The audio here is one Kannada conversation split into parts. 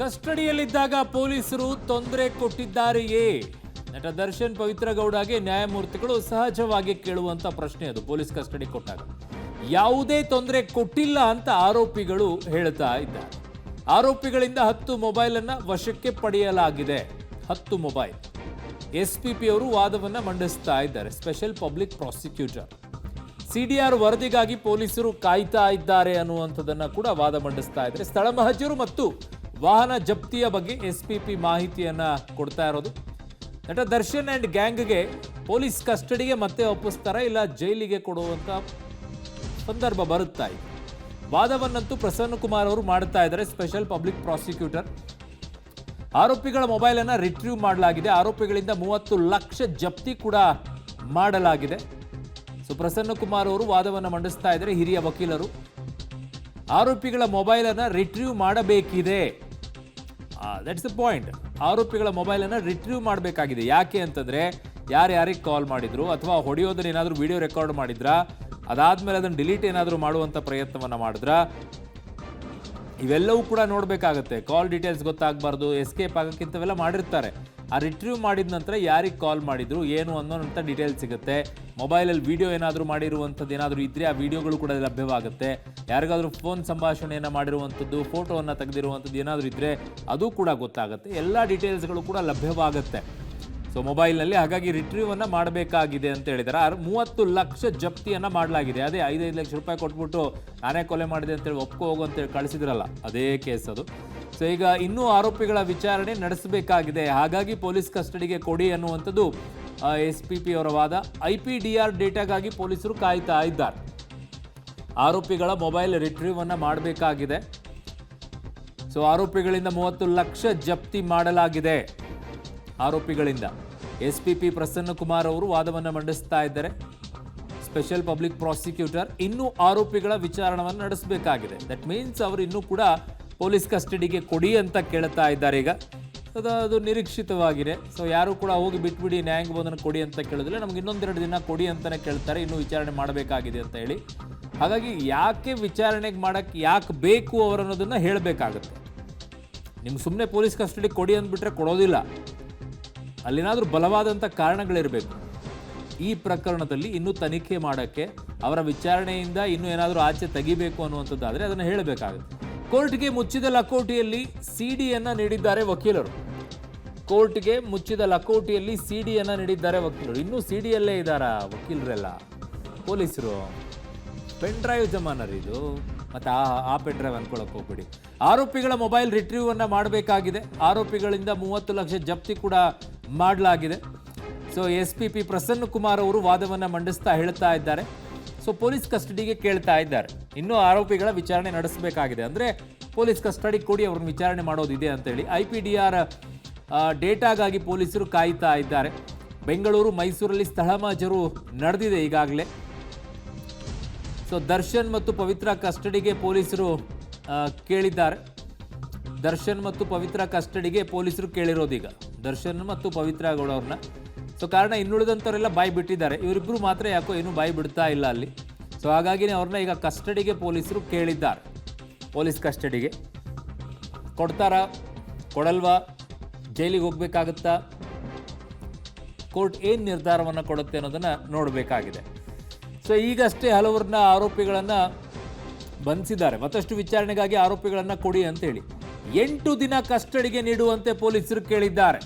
ಕಸ್ಟಡಿಯಲ್ಲಿದ್ದಾಗ ಪೊಲೀಸರು ತೊಂದರೆ ಕೊಟ್ಟಿದ್ದಾರೆಯೇ? ನಟ ದರ್ಶನ್ ಪವಿತ್ರ ಗೌಡಗೆ ನ್ಯಾಯಮೂರ್ತಿಗಳು ಸಹಜವಾಗಿ ಕೇಳುವಂತ ಪ್ರಶ್ನೆ ಅದು. ಪೊಲೀಸ್ ಕಸ್ಟಡಿ ಕೊಟ್ಟಾಗ ಯಾವುದೇ ತೊಂದರೆ ಕೊಟ್ಟಿಲ್ಲ ಅಂತ ಆರೋಪಿಗಳು ಹೇಳ್ತಾ ಇದ್ದಾರೆ. ಆರೋಪಿಗಳಿಂದ 10 ಮೊಬೈಲ್ ಅನ್ನ ವಶಕ್ಕೆ ಪಡೆಯಲಾಗಿದೆ. 10 ಮೊಬೈಲ್. ಎಸ್ಪಿಪಿ ಅವರು ವಾದವನ್ನ ಮಂಡಿಸ್ತಾ ಇದ್ದಾರೆ. ಸ್ಪೆಷಲ್ ಪಬ್ಲಿಕ್ ಪ್ರಾಸಿಕ್ಯೂಟರ್ ಸಿಡಿಆರ್ ವರದಿಗಾಗಿ ಪೊಲೀಸರು ಕಾಯ್ತಾ ಇದ್ದಾರೆ ಅನ್ನುವಂಥದ್ದನ್ನ ಕೂಡ ವಾದ ಮಂಡಿಸ್ತಾ ಇದ್ದಾರೆ. ಸ್ಥಳ ಮಹಜರು ಮತ್ತು ವಾಹನ ಜಪ್ತಿಯ ಬಗ್ಗೆ ಎಸ್ಪಿಪಿ ಮಾಹಿತಿಯನ್ನ ಕೊಡ್ತಾ ಇರೋದು. ನಟ ದರ್ಶನ್ ಅಂಡ್ ಗ್ಯಾಂಗ್ಗೆ ಪೊಲೀಸ್ ಕಸ್ಟಡಿಗೆ ಮತ್ತೆ ಒಪ್ಪಿಸ್ತಾರ ಇಲ್ಲ ಜೈಲಿಗೆ ಕೊಡುವಂತ ಸಂದರ್ಭ ಬರುತ್ತಾ ಇದೆ. ವಾದವನ್ನಂತೂ ಪ್ರಸನ್ನ ಕುಮಾರ್ ಅವರು ಮಾಡ್ತಾ ಇದ್ದಾರೆ. ಸ್ಪೆಷಲ್ ಪಬ್ಲಿಕ್ ಪ್ರಾಸಿಕ್ಯೂಟರ್ ಆರೋಪಿಗಳ ಮೊಬೈಲ್ ಅನ್ನ ರಿಟ್ರೀವ್ ಮಾಡಲಾಗಿದೆ. ಆರೋಪಿಗಳಿಂದ 30 ಲಕ್ಷ ಜಪ್ತಿ ಕೂಡ ಮಾಡಲಾಗಿದೆ. ಸೊ ಪ್ರಸನ್ನ ಕುಮಾರ್ ಅವರು ವಾದವನ್ನು ಮಂಡಿಸ್ತಾ ಇದ್ದಾರೆ. ಹಿರಿಯ ವಕೀಲರು ಆರೋಪಿಗಳ ಮೊಬೈಲ್ ಅನ್ನ ರಿಟ್ರೀವ್ ಮಾಡಬೇಕಿದೆ. That's the point. ಆರೋಪಿಗಳ ಮೊಬೈಲ್ ಅನ್ನ ರಿಟ್ರೀವ್ ಮಾಡಬೇಕಾಗಿದೆ. ಯಾಕೆ ಅಂತಂದ್ರೆ ಯಾರ್ಯಾರಿಗೆ ಕಾಲ್ ಮಾಡಿದ್ರು ಅಥವಾ ಹೊಡೆಯೋದನ್ನ ಏನಾದರೂ ವಿಡಿಯೋ ರೆಕಾರ್ಡ್ ಮಾಡಿದ್ರಾ, ಅದಾದ್ಮೇಲೆ ಅದನ್ನು ಡಿಲೀಟ್ ಏನಾದರೂ ಮಾಡುವಂತ ಪ್ರಯತ್ನವನ್ನ ಮಾಡಿದ್ರಾ, ಇವೆಲ್ಲವೂ ಕೂಡ ನೋಡಬೇಕಾಗುತ್ತೆ. ಕಾಲ್ ಡೀಟೇಲ್ಸ್ ಗೊತ್ತಾಗಬಾರ್ದು, ಎಸ್ಕೇಪ್ ಆಗೋಕ್ಕಿಂತವೆಲ್ಲ ಮಾಡಿರ್ತಾರೆ. ಆ ರಿಟ್ರೀವ್ ಮಾಡಿದ ನಂತರ ಯಾರಿಗೆ ಕಾಲ್ ಮಾಡಿದ್ರು ಏನು ಅನ್ನೋಂಥ ಡೀಟೇಲ್ಸ್ ಸಿಗುತ್ತೆ. ಮೊಬೈಲಲ್ಲಿ ವಿಡಿಯೋ ಏನಾದರೂ ಮಾಡಿರುವಂಥದ್ದು ಏನಾದರೂ ಇದ್ದರೆ ಆ ವಿಡಿಯೋಗಳು ಕೂಡ ಲಭ್ಯವಾಗುತ್ತೆ. ಯಾರಿಗಾದರೂ ಫೋನ್ ಸಂಭಾಷಣೆಯನ್ನು ಮಾಡಿರುವಂಥದ್ದು, ಫೋಟೋವನ್ನು ತೆಗೆದಿರುವಂಥದ್ದು ಏನಾದರೂ ಇದ್ದರೆ ಅದು ಕೂಡ ಗೊತ್ತಾಗುತ್ತೆ. ಎಲ್ಲ ಡೀಟೇಲ್ಸ್ಗಳು ಕೂಡ ಲಭ್ಯವಾಗುತ್ತೆ ಸೊ ಮೊಬೈಲ್ನಲ್ಲಿ. ಹಾಗಾಗಿ ರಿಟ್ರೀವನ್ನು ಮಾಡಬೇಕಾಗಿದೆ ಅಂತ ಹೇಳಿದ್ದಾರೆ. 30 ಲಕ್ಷ ಜಪ್ತಿಯನ್ನು ಮಾಡಲಾಗಿದೆ. ಅದೇ 5 ಲಕ್ಷ ರೂಪಾಯಿ ಕೊಟ್ಬಿಟ್ಟು ನಾನೇ ಕೊಲೆ ಮಾಡಿದೆ ಅಂತೇಳಿ ಒಪ್ಕೊ ಹೋಗು ಅಂತೇಳಿ ಕಳಿಸಿದ್ರಲ್ಲ, ಅದೇ ಕೇಸ್ ಅದು. ಸೊ ಈಗ ಇನ್ನೂ ಆರೋಪಿಗಳ ವಿಚಾರಣೆ ನಡೆಸಬೇಕಾಗಿದೆ. ಹಾಗಾಗಿ ಪೊಲೀಸ್ ಕಸ್ಟಡಿಗೆ ಕೊಡಿ ಅನ್ನುವಂಥದ್ದು ಎಸ್ಪಿಪಿ ಅವರ ವಾದ. IPDR ಡೇಟಾಗಾಗಿ ಪೊಲೀಸರು ಕಾಯ್ತಾ ಇದ್ದಾರೆ. ಆರೋಪಿಗಳ ಮೊಬೈಲ್ ರಿಟ್ರೀವನ್ನು ಮಾಡಬೇಕಾಗಿದೆ. ಸೊ ಆರೋಪಿಗಳಿಂದ 30 ಲಕ್ಷ ಜಪ್ತಿ ಮಾಡಲಾಗಿದೆ. ಆರೋಪಿಗಳಿಂದ ಎಸ್ಪಿಪಿ ಪ್ರಸನ್ನ ಕುಮಾರ್ ಅವರು ವಾದವನ್ನು ಮಂಡಿಸ್ತಾ ಇದ್ದಾರೆ. ಸ್ಪೆಷಲ್ ಪಬ್ಲಿಕ್ ಪ್ರಾಸಿಕ್ಯೂಟರ್ ಇನ್ನೂ ಆರೋಪಿಗಳ ವಿಚಾರಣೆಯನ್ನು ನಡೆಸಬೇಕಾಗಿದೆ. ದಟ್ ಮೀನ್ಸ್ ಅವರು ಇನ್ನೂ ಕೂಡ ಪೊಲೀಸ್ ಕಸ್ಟಡಿಗೆ ಕೊಡಿ ಅಂತ ಕೇಳ್ತಾ ಇದ್ದಾರೆ. ಈಗ ಅದು ನಿರೀಕ್ಷಿತವಾಗಿದೆ. ಸೊ ಯಾರು ಕೂಡ ಹೋಗಿ ಬಿಟ್ಬಿಡಿ ನ್ಯಾಯಾಂಗ ಬಂಧನ ಕೊಡಿ ಅಂತ ಕೇಳಿದ್ರೆ ನಮ್ಗೆ ಇನ್ನೊಂದೆರಡು ದಿನ ಕೊಡಿ ಅಂತಲೇ ಕೇಳ್ತಾರೆ. ಇನ್ನೂ ವಿಚಾರಣೆ ಮಾಡಬೇಕಾಗಿದೆ ಅಂತ ಹೇಳಿ. ಹಾಗಾಗಿ ಯಾಕೆ ವಿಚಾರಣೆಗೆ ಮಾಡೋಕ್ಕೆ ಯಾಕೆ ಬೇಕು ಅವರು ಅನ್ನೋದನ್ನು ಹೇಳಬೇಕಾಗುತ್ತೆ. ನಿಮ್ಗೆ ಸುಮ್ಮನೆ ಪೊಲೀಸ್ ಕಸ್ಟಡಿ ಕೊಡಿ ಅಂದ್ಬಿಟ್ರೆ ಕೊಡೋದಿಲ್ಲ. ಅಲ್ಲೇನಾದರೂ ಬಲವಾದಂಥ ಕಾರಣಗಳಿರಬೇಕು. ಈ ಪ್ರಕರಣದಲ್ಲಿ ಇನ್ನೂ ತನಿಖೆ ಮಾಡೋಕ್ಕೆ ಅವರ ವಿಚಾರಣೆಯಿಂದ ಇನ್ನೂ ಏನಾದರೂ ಆಚೆ ತೆಗಿಬೇಕು ಅನ್ನುವಂಥದ್ದಾದರೆ ಅದನ್ನು ಹೇಳಬೇಕಾಗುತ್ತೆ. ಕೋರ್ಟ್ಗೆ ಮುಚ್ಚಿದ ಲಕೋಟಿಯಲ್ಲಿ ಸಿಡಿಯನ್ನು ನೀಡಿದ್ದಾರೆ ವಕೀಲರು. ಕೋರ್ಟ್ಗೆ ಮುಚ್ಚಿದ ಲಕೋಟಿಯಲ್ಲಿ ಸಿಡಿಯನ್ನು ನೀಡಿದ್ದಾರೆ ವಕೀಲರು. ಇನ್ನೂ ಸಿಡಿಯಲ್ಲೇ ಇದ್ದಾರಾ ವಕೀಲರೆಲ್ಲ? ಪೊಲೀಸರು ಪೆನ್ ಡ್ರೈವ್ ಜಮಾನರ್ ಇದು. ಮತ್ತು ಆ ಪೆನ್ ಡ್ರೈವ್ ಅನ್ಕೊಳಕ್ಕೆ ಹೋಗ್ಬಿಡಿ. ಆರೋಪಿಗಳ ಮೊಬೈಲ್ ರಿಟ್ರೀವನ್ನು ಮಾಡಬೇಕಾಗಿದೆ. ಆರೋಪಿಗಳಿಂದ 30 ಲಕ್ಷ ಜಪ್ತಿ ಕೂಡ ಮಾಡಲಾಗಿದೆ. ಸೊ ಎಸ್ಪಿಪಿ ಪ್ರಸನ್ನ ಕುಮಾರ್ ಅವರು ವಾದವನ್ನು ಮಂಡಿಸ್ತಾ ಹೇಳ್ತಾ ಇದ್ದಾರೆ. ಸೊ ಪೊಲೀಸ್ ಕಸ್ಟಡಿಗೆ ಕೇಳ್ತಾ ಇದ್ದಾರೆ. ಇನ್ನೂ ಆರೋಪಿಗಳ ವಿಚಾರಣೆ ನಡೆಸಬೇಕಾಗಿದೆ. ಅಂದರೆ ಪೊಲೀಸ್ ಕಸ್ಟಡಿ ಕೊಡಿ, ಅವ್ರನ್ನ ವಿಚಾರಣೆ ಮಾಡೋದಿದೆ ಅಂತೇಳಿ. IPDR ಡೇಟಾಗಾಗಿ ಪೊಲೀಸರು ಕಾಯ್ತಾ ಇದ್ದಾರೆ. ಬೆಂಗಳೂರು, ಮೈಸೂರಲ್ಲಿ ಸ್ಥಳ ಮಹಜರು ನಡೆದಿದೆ ಈಗಾಗಲೇ. ಸೊ ದರ್ಶನ್ ಮತ್ತು ಪವಿತ್ರ ಕಸ್ಟಡಿಗೆ ಪೊಲೀಸರು ಕೇಳಿದ್ದಾರೆ. ದರ್ಶನ್ ಮತ್ತು ಪವಿತ್ರ ಕಸ್ಟಡಿಗೆ ಪೊಲೀಸರು ಕೇಳಿರೋದೀಗ ದರ್ಶನ್ ಮತ್ತು ಪವಿತ್ರ ಗೌಡ ಅವ್ರನ್ನ. ಸೊ ಕಾರಣ ಇನ್ನುಳಿದಂಥವರೆಲ್ಲ ಬಾಯಿ ಬಿಟ್ಟಿದ್ದಾರೆ. ಇವರಿಬ್ಬರು ಮಾತ್ರ ಯಾಕೋ ಏನೂ ಬಾಯಿ ಬಿಡ್ತಾ ಇಲ್ಲ ಅಲ್ಲಿ. ಸೊ ಹಾಗಾಗಿನೇ ಅವ್ರನ್ನ ಈಗ ಕಸ್ಟಡಿಗೆ ಪೊಲೀಸರು ಕೇಳಿದ್ದಾರೆ. ಪೊಲೀಸ್ ಕಸ್ಟಡಿಗೆ ಕೊಡ್ತಾರಾ, ಕೊಡಲ್ವಾ, ಜೈಲಿಗೆ ಹೋಗ್ಬೇಕಾಗುತ್ತಾ, ಕೋರ್ಟ್ ಏನು ನಿರ್ಧಾರವನ್ನು ಕೊಡುತ್ತೆ ಅನ್ನೋದನ್ನು ನೋಡಬೇಕಾಗಿದೆ. ಸೊ ಈಗಷ್ಟೇ ಹಲವರನ್ನ ಆರೋಪಿಗಳನ್ನು ಬಂಧಿಸಿದ್ದಾರೆ. ಮತ್ತಷ್ಟು ವಿಚಾರಣೆಗಾಗಿ ಆರೋಪಿಗಳನ್ನು ಕೊಡಿ ಅಂತೇಳಿ 8 ದಿನ ಕಸ್ಟಡಿಗೆ ನೀಡುವಂತೆ ಪೊಲೀಸರು ಕೇಳಿದ್ದಾರೆ.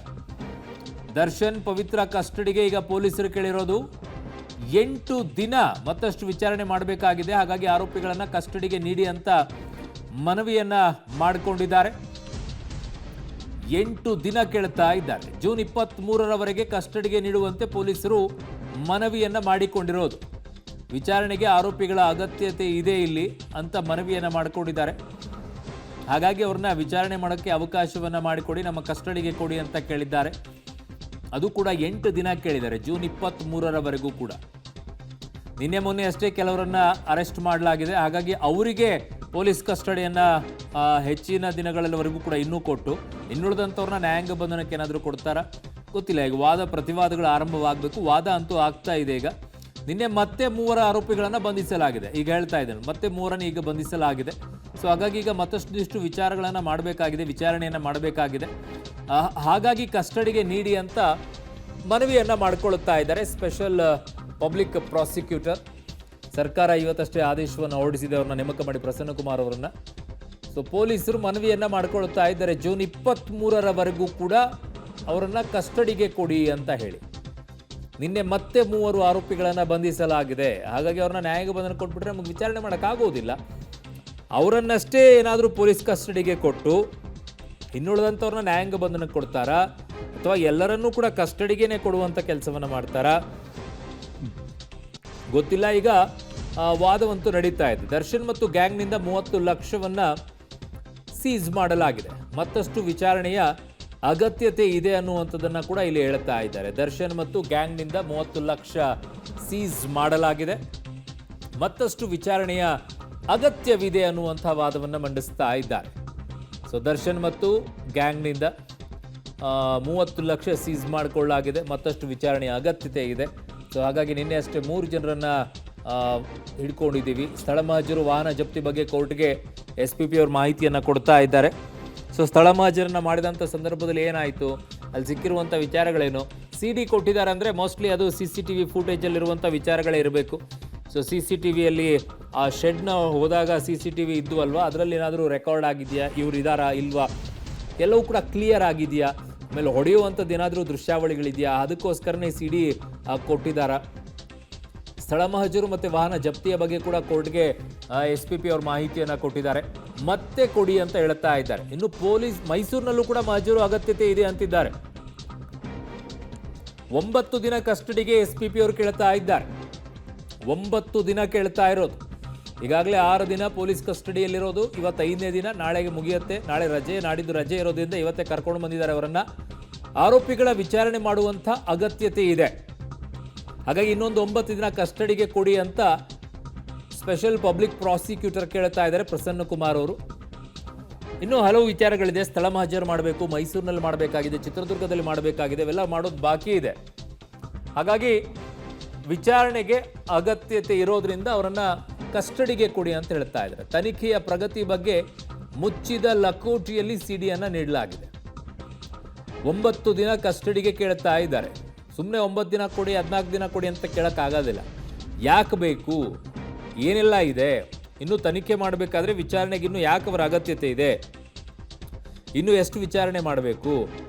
ದರ್ಶನ್ ಪವಿತ್ರ ಕಸ್ಟಡಿಗೆ ಈಗ ಪೊಲೀಸರು ಕೇಳಿರೋದು 8 ದಿನ ಮತ್ತಷ್ಟು ವಿಚಾರಣೆ ಮಾಡಬೇಕಾಗಿದೆ. ಹಾಗಾಗಿ ಆರೋಪಿಗಳನ್ನು ಕಸ್ಟಡಿಗೆ ನೀಡಿ ಅಂತ ಮನವಿಯನ್ನ ಮಾಡಿಕೊಂಡಿದ್ದಾರೆ. 8 ದಿನ ಕೇಳ್ತಾ ಇದ್ದಾರೆ. ಜೂನ್ 23ರವರೆಗೆ ಕಸ್ಟಡಿಗೆ ನೀಡುವಂತೆ ಪೊಲೀಸರು ಮನವಿಯನ್ನ ಮಾಡಿಕೊಂಡಿರೋದು. ವಿಚಾರಣೆಗೆ ಆರೋಪಿಗಳ ಅಗತ್ಯತೆ ಇದೆ ಇಲ್ಲಿ ಅಂತ ಮನವಿಯನ್ನ ಮಾಡಿಕೊಂಡಿದ್ದಾರೆ. ಹಾಗಾಗಿ ಅವ್ರನ್ನ ವಿಚಾರಣೆ ಮಾಡೋಕ್ಕೆ ಅವಕಾಶವನ್ನು ಮಾಡಿಕೊಡಿ, ನಮ್ಮ ಕಸ್ಟಡಿಗೆ ಕೊಡಿ ಅಂತ ಕೇಳಿದ್ದಾರೆ. ಅದು ಕೂಡ 8 ದಿನ ಕೇಳಿದ್ದಾರೆ, ಜೂನ್ 23ರವರೆಗೂ ಕೂಡ. ನಿನ್ನೆ ಮೊನ್ನೆ ಅಷ್ಟೇ ಕೆಲವರನ್ನ ಅರೆಸ್ಟ್ ಮಾಡಲಾಗಿದೆ. ಹಾಗಾಗಿ ಅವರಿಗೆ ಪೊಲೀಸ್ ಕಸ್ಟಡಿಯನ್ನು ಹೆಚ್ಚಿನ ದಿನಗಳವರೆಗೂ ಕೂಡ ಇನ್ನೂ ಕೊಟ್ಟು ಇನ್ನುಳಿದಂಥವ್ರನ್ನ ನ್ಯಾಯಾಂಗ ಬಂಧನಕ್ಕೆ ಏನಾದರೂ ಕೊಡ್ತಾರಾ ಗೊತ್ತಿಲ್ಲ. ಈಗ ವಾದ ಪ್ರತಿವಾದಗಳು ಆರಂಭವಾಗಬೇಕು. ವಾದ ಅಂತೂ ಆಗ್ತಾ ಇದೆ. ಈಗ ನಿನ್ನೆ ಮತ್ತೆ 3 ಆರೋಪಿಗಳನ್ನು ಬಂಧಿಸಲಾಗಿದೆ. ಈಗ ಹೇಳ್ತಾ ಇದ್ದೇನೆ, ಮತ್ತೆ 3 ಈಗ ಬಂಧಿಸಲಾಗಿದೆ. ಸೊ ಸೊ ಹಾಗಾಗಿ ಈಗ ಮತ್ತಷ್ಟು ವಿಚಾರಗಳನ್ನು ಮಾಡಬೇಕಾಗಿದೆ, ವಿಚಾರಣೆಯನ್ನು ಮಾಡಬೇಕಾಗಿದೆ. ಹಾಗಾಗಿ ಕಸ್ಟಡಿಗೆ ನೀಡಿ ಅಂತ ಮನವಿಯನ್ನು ಮಾಡಿಕೊಳ್ಳುತ್ತಾ ಇದ್ದಾರೆ ಸ್ಪೆಷಲ್ ಪಬ್ಲಿಕ್ ಪ್ರಾಸಿಕ್ಯೂಟರ್. ಸರ್ಕಾರ ಇವತ್ತಷ್ಟೇ ಆದೇಶವನ್ನು ಹೊರಡಿಸಿದೆ, ಅವ್ರನ್ನ ನೇಮಕ ಮಾಡಿ ಪ್ರಸನ್ನಕುಮಾರ್ ಅವರನ್ನು. ಸೊ ಪೊಲೀಸರು ಮನವಿಯನ್ನು ಮಾಡಿಕೊಳ್ಳುತ್ತಾ ಇದ್ದಾರೆ ಜೂನ್ 23ರವರೆಗೂ ಕೂಡ ಅವರನ್ನು ಕಸ್ಟಡಿಗೆ ಕೊಡಿ ಅಂತ ಹೇಳಿ. ನಿನ್ನೆ ಮತ್ತೆ 3 ಆರೋಪಿಗಳನ್ನು ಬಂಧಿಸಲಾಗಿದೆ. ಹಾಗಾಗಿ ಅವ್ರನ್ನ ನ್ಯಾಯಾಂಗ ಬಂಧನ ಕೊಟ್ಬಿಟ್ರೆ ನಮಗೆ ವಿಚಾರಣೆ ಮಾಡೋಕ್ಕಾಗೋದಿಲ್ಲ. ಅವರನ್ನಷ್ಟೇ ಏನಾದರೂ ಪೊಲೀಸ್ ಕಸ್ಟಡಿಗೆ ಕೊಟ್ಟು ಇನ್ನುಳಿದಂಥವ್ರನ್ನ ನ್ಯಾಯಾಂಗ ಬಂಧನಕ್ಕೆ ಕೊಡ್ತಾರಾ ಅಥವಾ ಎಲ್ಲರನ್ನೂ ಕೂಡ ಕಸ್ಟಡಿಗೇನೆ ಕೊಡುವಂಥ ಕೆಲಸವನ್ನು ಮಾಡ್ತಾರಾ ಗೊತ್ತಿಲ್ಲ. ಈಗ ವಾದವಂತೂ ನಡೀತಾ ಇದೆ. ದರ್ಶನ್ ಮತ್ತು ಗ್ಯಾಂಗ್ನಿಂದ 30 ಲಕ್ಷವನ್ನು ಸೀಸ್ ಮಾಡಲಾಗಿದೆ. ಮತ್ತಷ್ಟು ವಿಚಾರಣೆಯ ಅಗತ್ಯತೆ ಇದೆ ಅನ್ನುವಂಥದ್ದನ್ನು ಕೂಡ ಇಲ್ಲಿ ಹೇಳ್ತಾ ಇದ್ದಾರೆ. ದರ್ಶನ್ ಮತ್ತು ಗ್ಯಾಂಗ್ನಿಂದ 30 ಲಕ್ಷ ಸೀಸ್ ಮಾಡಲಾಗಿದೆ, ಮತ್ತಷ್ಟು ವಿಚಾರಣೆಯ ಅಗತ್ಯವಿದೆ ಅನ್ನುವಂಥ ವಾದವನ್ನು ಮಂಡಿಸ್ತಾ ಇದ್ದಾರೆ. ಸೊ ದರ್ಶನ್ ಮತ್ತು ಗ್ಯಾಂಗ್ನಿಂದ 30 ಲಕ್ಷ ಸೀಸ್ ಮಾಡಿಕೊಳ್ಳಲಾಗಿದೆ, ಮತ್ತಷ್ಟು ವಿಚಾರಣೆಯ ಅಗತ್ಯತೆ ಇದೆ. ಸೊ ಹಾಗಾಗಿ ನಿನ್ನೆ ಅಷ್ಟೇ 3 ಜನರನ್ನು ಹಿಡ್ಕೊಂಡಿದ್ದೀವಿ. ಸ್ಥಳ ಮಹಜರು ವಾಹನ ಜಪ್ತಿ ಬಗ್ಗೆ ಕೋರ್ಟ್ಗೆ SPP ಅವರು ಮಾಹಿತಿಯನ್ನು ಕೊಡ್ತಾ ಇದ್ದಾರೆ. ಸೊ ಸ್ಥಳ ಮಹಜರನ್ನು ಮಾಡಿದಂಥ ಸಂದರ್ಭದಲ್ಲಿ ಏನಾಯಿತು, ಅಲ್ಲಿ ಸಿಕ್ಕಿರುವಂಥ ವಿಚಾರಗಳೇನು, CD ಕೊಟ್ಟಿದ್ದಾರೆ ಅಂದರೆ ಮೋಸ್ಟ್ಲಿ ಅದು CCTV ಫುಟೇಜಲ್ಲಿರುವಂಥ ವಿಚಾರಗಳೇ ಇರಬೇಕು. ಸೊ CCTVಯಲ್ಲಿ ಆ ಶೆಡ್ನ ಹೋದಾಗ CCTV ಇದ್ದು ಅಲ್ವಾ, ಅದರಲ್ಲಿ ಏನಾದರೂ ರೆಕಾರ್ಡ್ ಆಗಿದೆಯಾ, ಇವ್ರು ಇದ್ದಾರಾ ಇಲ್ವಾ, ಎಲ್ಲವೂ ಕೂಡ ಕ್ಲಿಯರ್ ಆಗಿದೆಯಾ, ಆಮೇಲೆ ಹೊಡೆಯುವಂಥದ್ದು ಏನಾದರೂ ದೃಶ್ಯಾವಳಿಗಳಿದೆಯಾ, ಅದಕ್ಕೋಸ್ಕರನೇ CD ಕೊಟ್ಟಿದ್ದಾರಾ. ಸ್ಥಳ ಮಹಜರು ಮತ್ತು ವಾಹನ ಜಪ್ತಿಯ ಬಗ್ಗೆ ಕೂಡ ಕೋರ್ಟ್ಗೆ SPP ಅವರು ಮಾಹಿತಿಯನ್ನು ಕೊಟ್ಟಿದ್ದಾರೆ. ಮತ್ತೆ ಕೊಡಿ ಅಂತ ಹೇಳ್ತಾ ಇದ್ದಾರೆ. ಇನ್ನು ಪೊಲೀಸ್ ಮೈಸೂರಿನಲ್ಲೂ ಕೂಡ ಮಹಜರು ಅಗತ್ಯತೆ ಇದೆ ಅಂತಿದ್ದಾರೆ. 9 ದಿನ ಕಸ್ಟಡಿಗೆ SPP ಅವರು ಕೇಳ್ತಾ ಇದ್ದಾರೆ. 9 ದಿನ ಕೇಳ್ತಾ ಇರೋದು. ಈಗಾಗಲೇ 6 ದಿನ ಪೊಲೀಸ್ ಕಸ್ಟಡಿಯಲ್ಲಿರೋದು, ಇವತ್ತು 5ನೇ ದಿನ, ನಾಳೆಗೆ ಮುಗಿಯುತ್ತೆ. ನಾಳೆ ರಜೆ, ನಾಡಿದ್ದು ರಜೆ ಇರೋದ್ರಿಂದ ಇವತ್ತೇ ಕರ್ಕೊಂಡು ಬಂದಿದ್ದಾರೆ ಅವರನ್ನು. ಆರೋಪಿಗಳ ವಿಚಾರಣೆ ಮಾಡುವಂಥ ಅಗತ್ಯತೆ ಇದೆ. ಹಾಗಾಗಿ ಇನ್ನೊಂದು 9 ದಿನ ಕಸ್ಟಡಿಗೆ ಕೊಡಿ ಅಂತ ಸ್ಪೆಷಲ್ ಪಬ್ಲಿಕ್ ಪ್ರಾಸಿಕ್ಯೂಟರ್ ಕೇಳ್ತಾ ಇದ್ದಾರೆ ಪ್ರಸನ್ನಕುಮಾರ್ ಅವರು. ಇನ್ನೂ ಹಲವು ವಿಚಾರಗಳಿದೆ. ಸ್ಥಳ ಮಹಜರು ಮಾಡಬೇಕು, ಮೈಸೂರಿನಲ್ಲಿ ಮಾಡಬೇಕಾಗಿದೆ, ಚಿತ್ರದುರ್ಗದಲ್ಲಿ ಮಾಡಬೇಕಾಗಿದೆ, ಇವೆಲ್ಲ ಮಾಡೋದು ಬಾಕಿ ಇದೆ. ಹಾಗಾಗಿ ವಿಚಾರಣೆಗೆ ಅಗತ್ಯತೆ ಇರೋದ್ರಿಂದ ಅವರನ್ನು ಕಸ್ಟಡಿಗೆ ಕೊಡಿ ಅಂತ ಹೇಳ್ತಾ ಇದ್ದಾರೆ. ತನಿಖೆಯ ಪ್ರಗತಿ ಬಗ್ಗೆ ಮುಚ್ಚಿದ ಲಕೋಟಿಯಲ್ಲಿ ಸಿಡಿಯನ್ನು ನೀಡಲಾಗಿದೆ. 9 ದಿನ ಕಸ್ಟಡಿಗೆ ಕೇಳ್ತಾ ಇದ್ದಾರೆ. ಸುಮ್ಮನೆ 9 ದಿನ ಕೊಡಿ, 14 ದಿನ ಕೊಡಿ ಅಂತ ಕೇಳೋಕ್ಕಾಗೋದಿಲ್ಲ. ಯಾಕೆ ಬೇಕು, ಏನೆಲ್ಲ ಇದೆ, ಇನ್ನೂ ತನಿಖೆ ಮಾಡಬೇಕಾದ್ರೆ ವಿಚಾರಣೆಗೆ ಇನ್ನೂ ಯಾಕೆ ಅವರ ಅಗತ್ಯತೆ ಇದೆ, ಇನ್ನೂ ಎಷ್ಟು ವಿಚಾರಣೆ ಮಾಡಬೇಕು,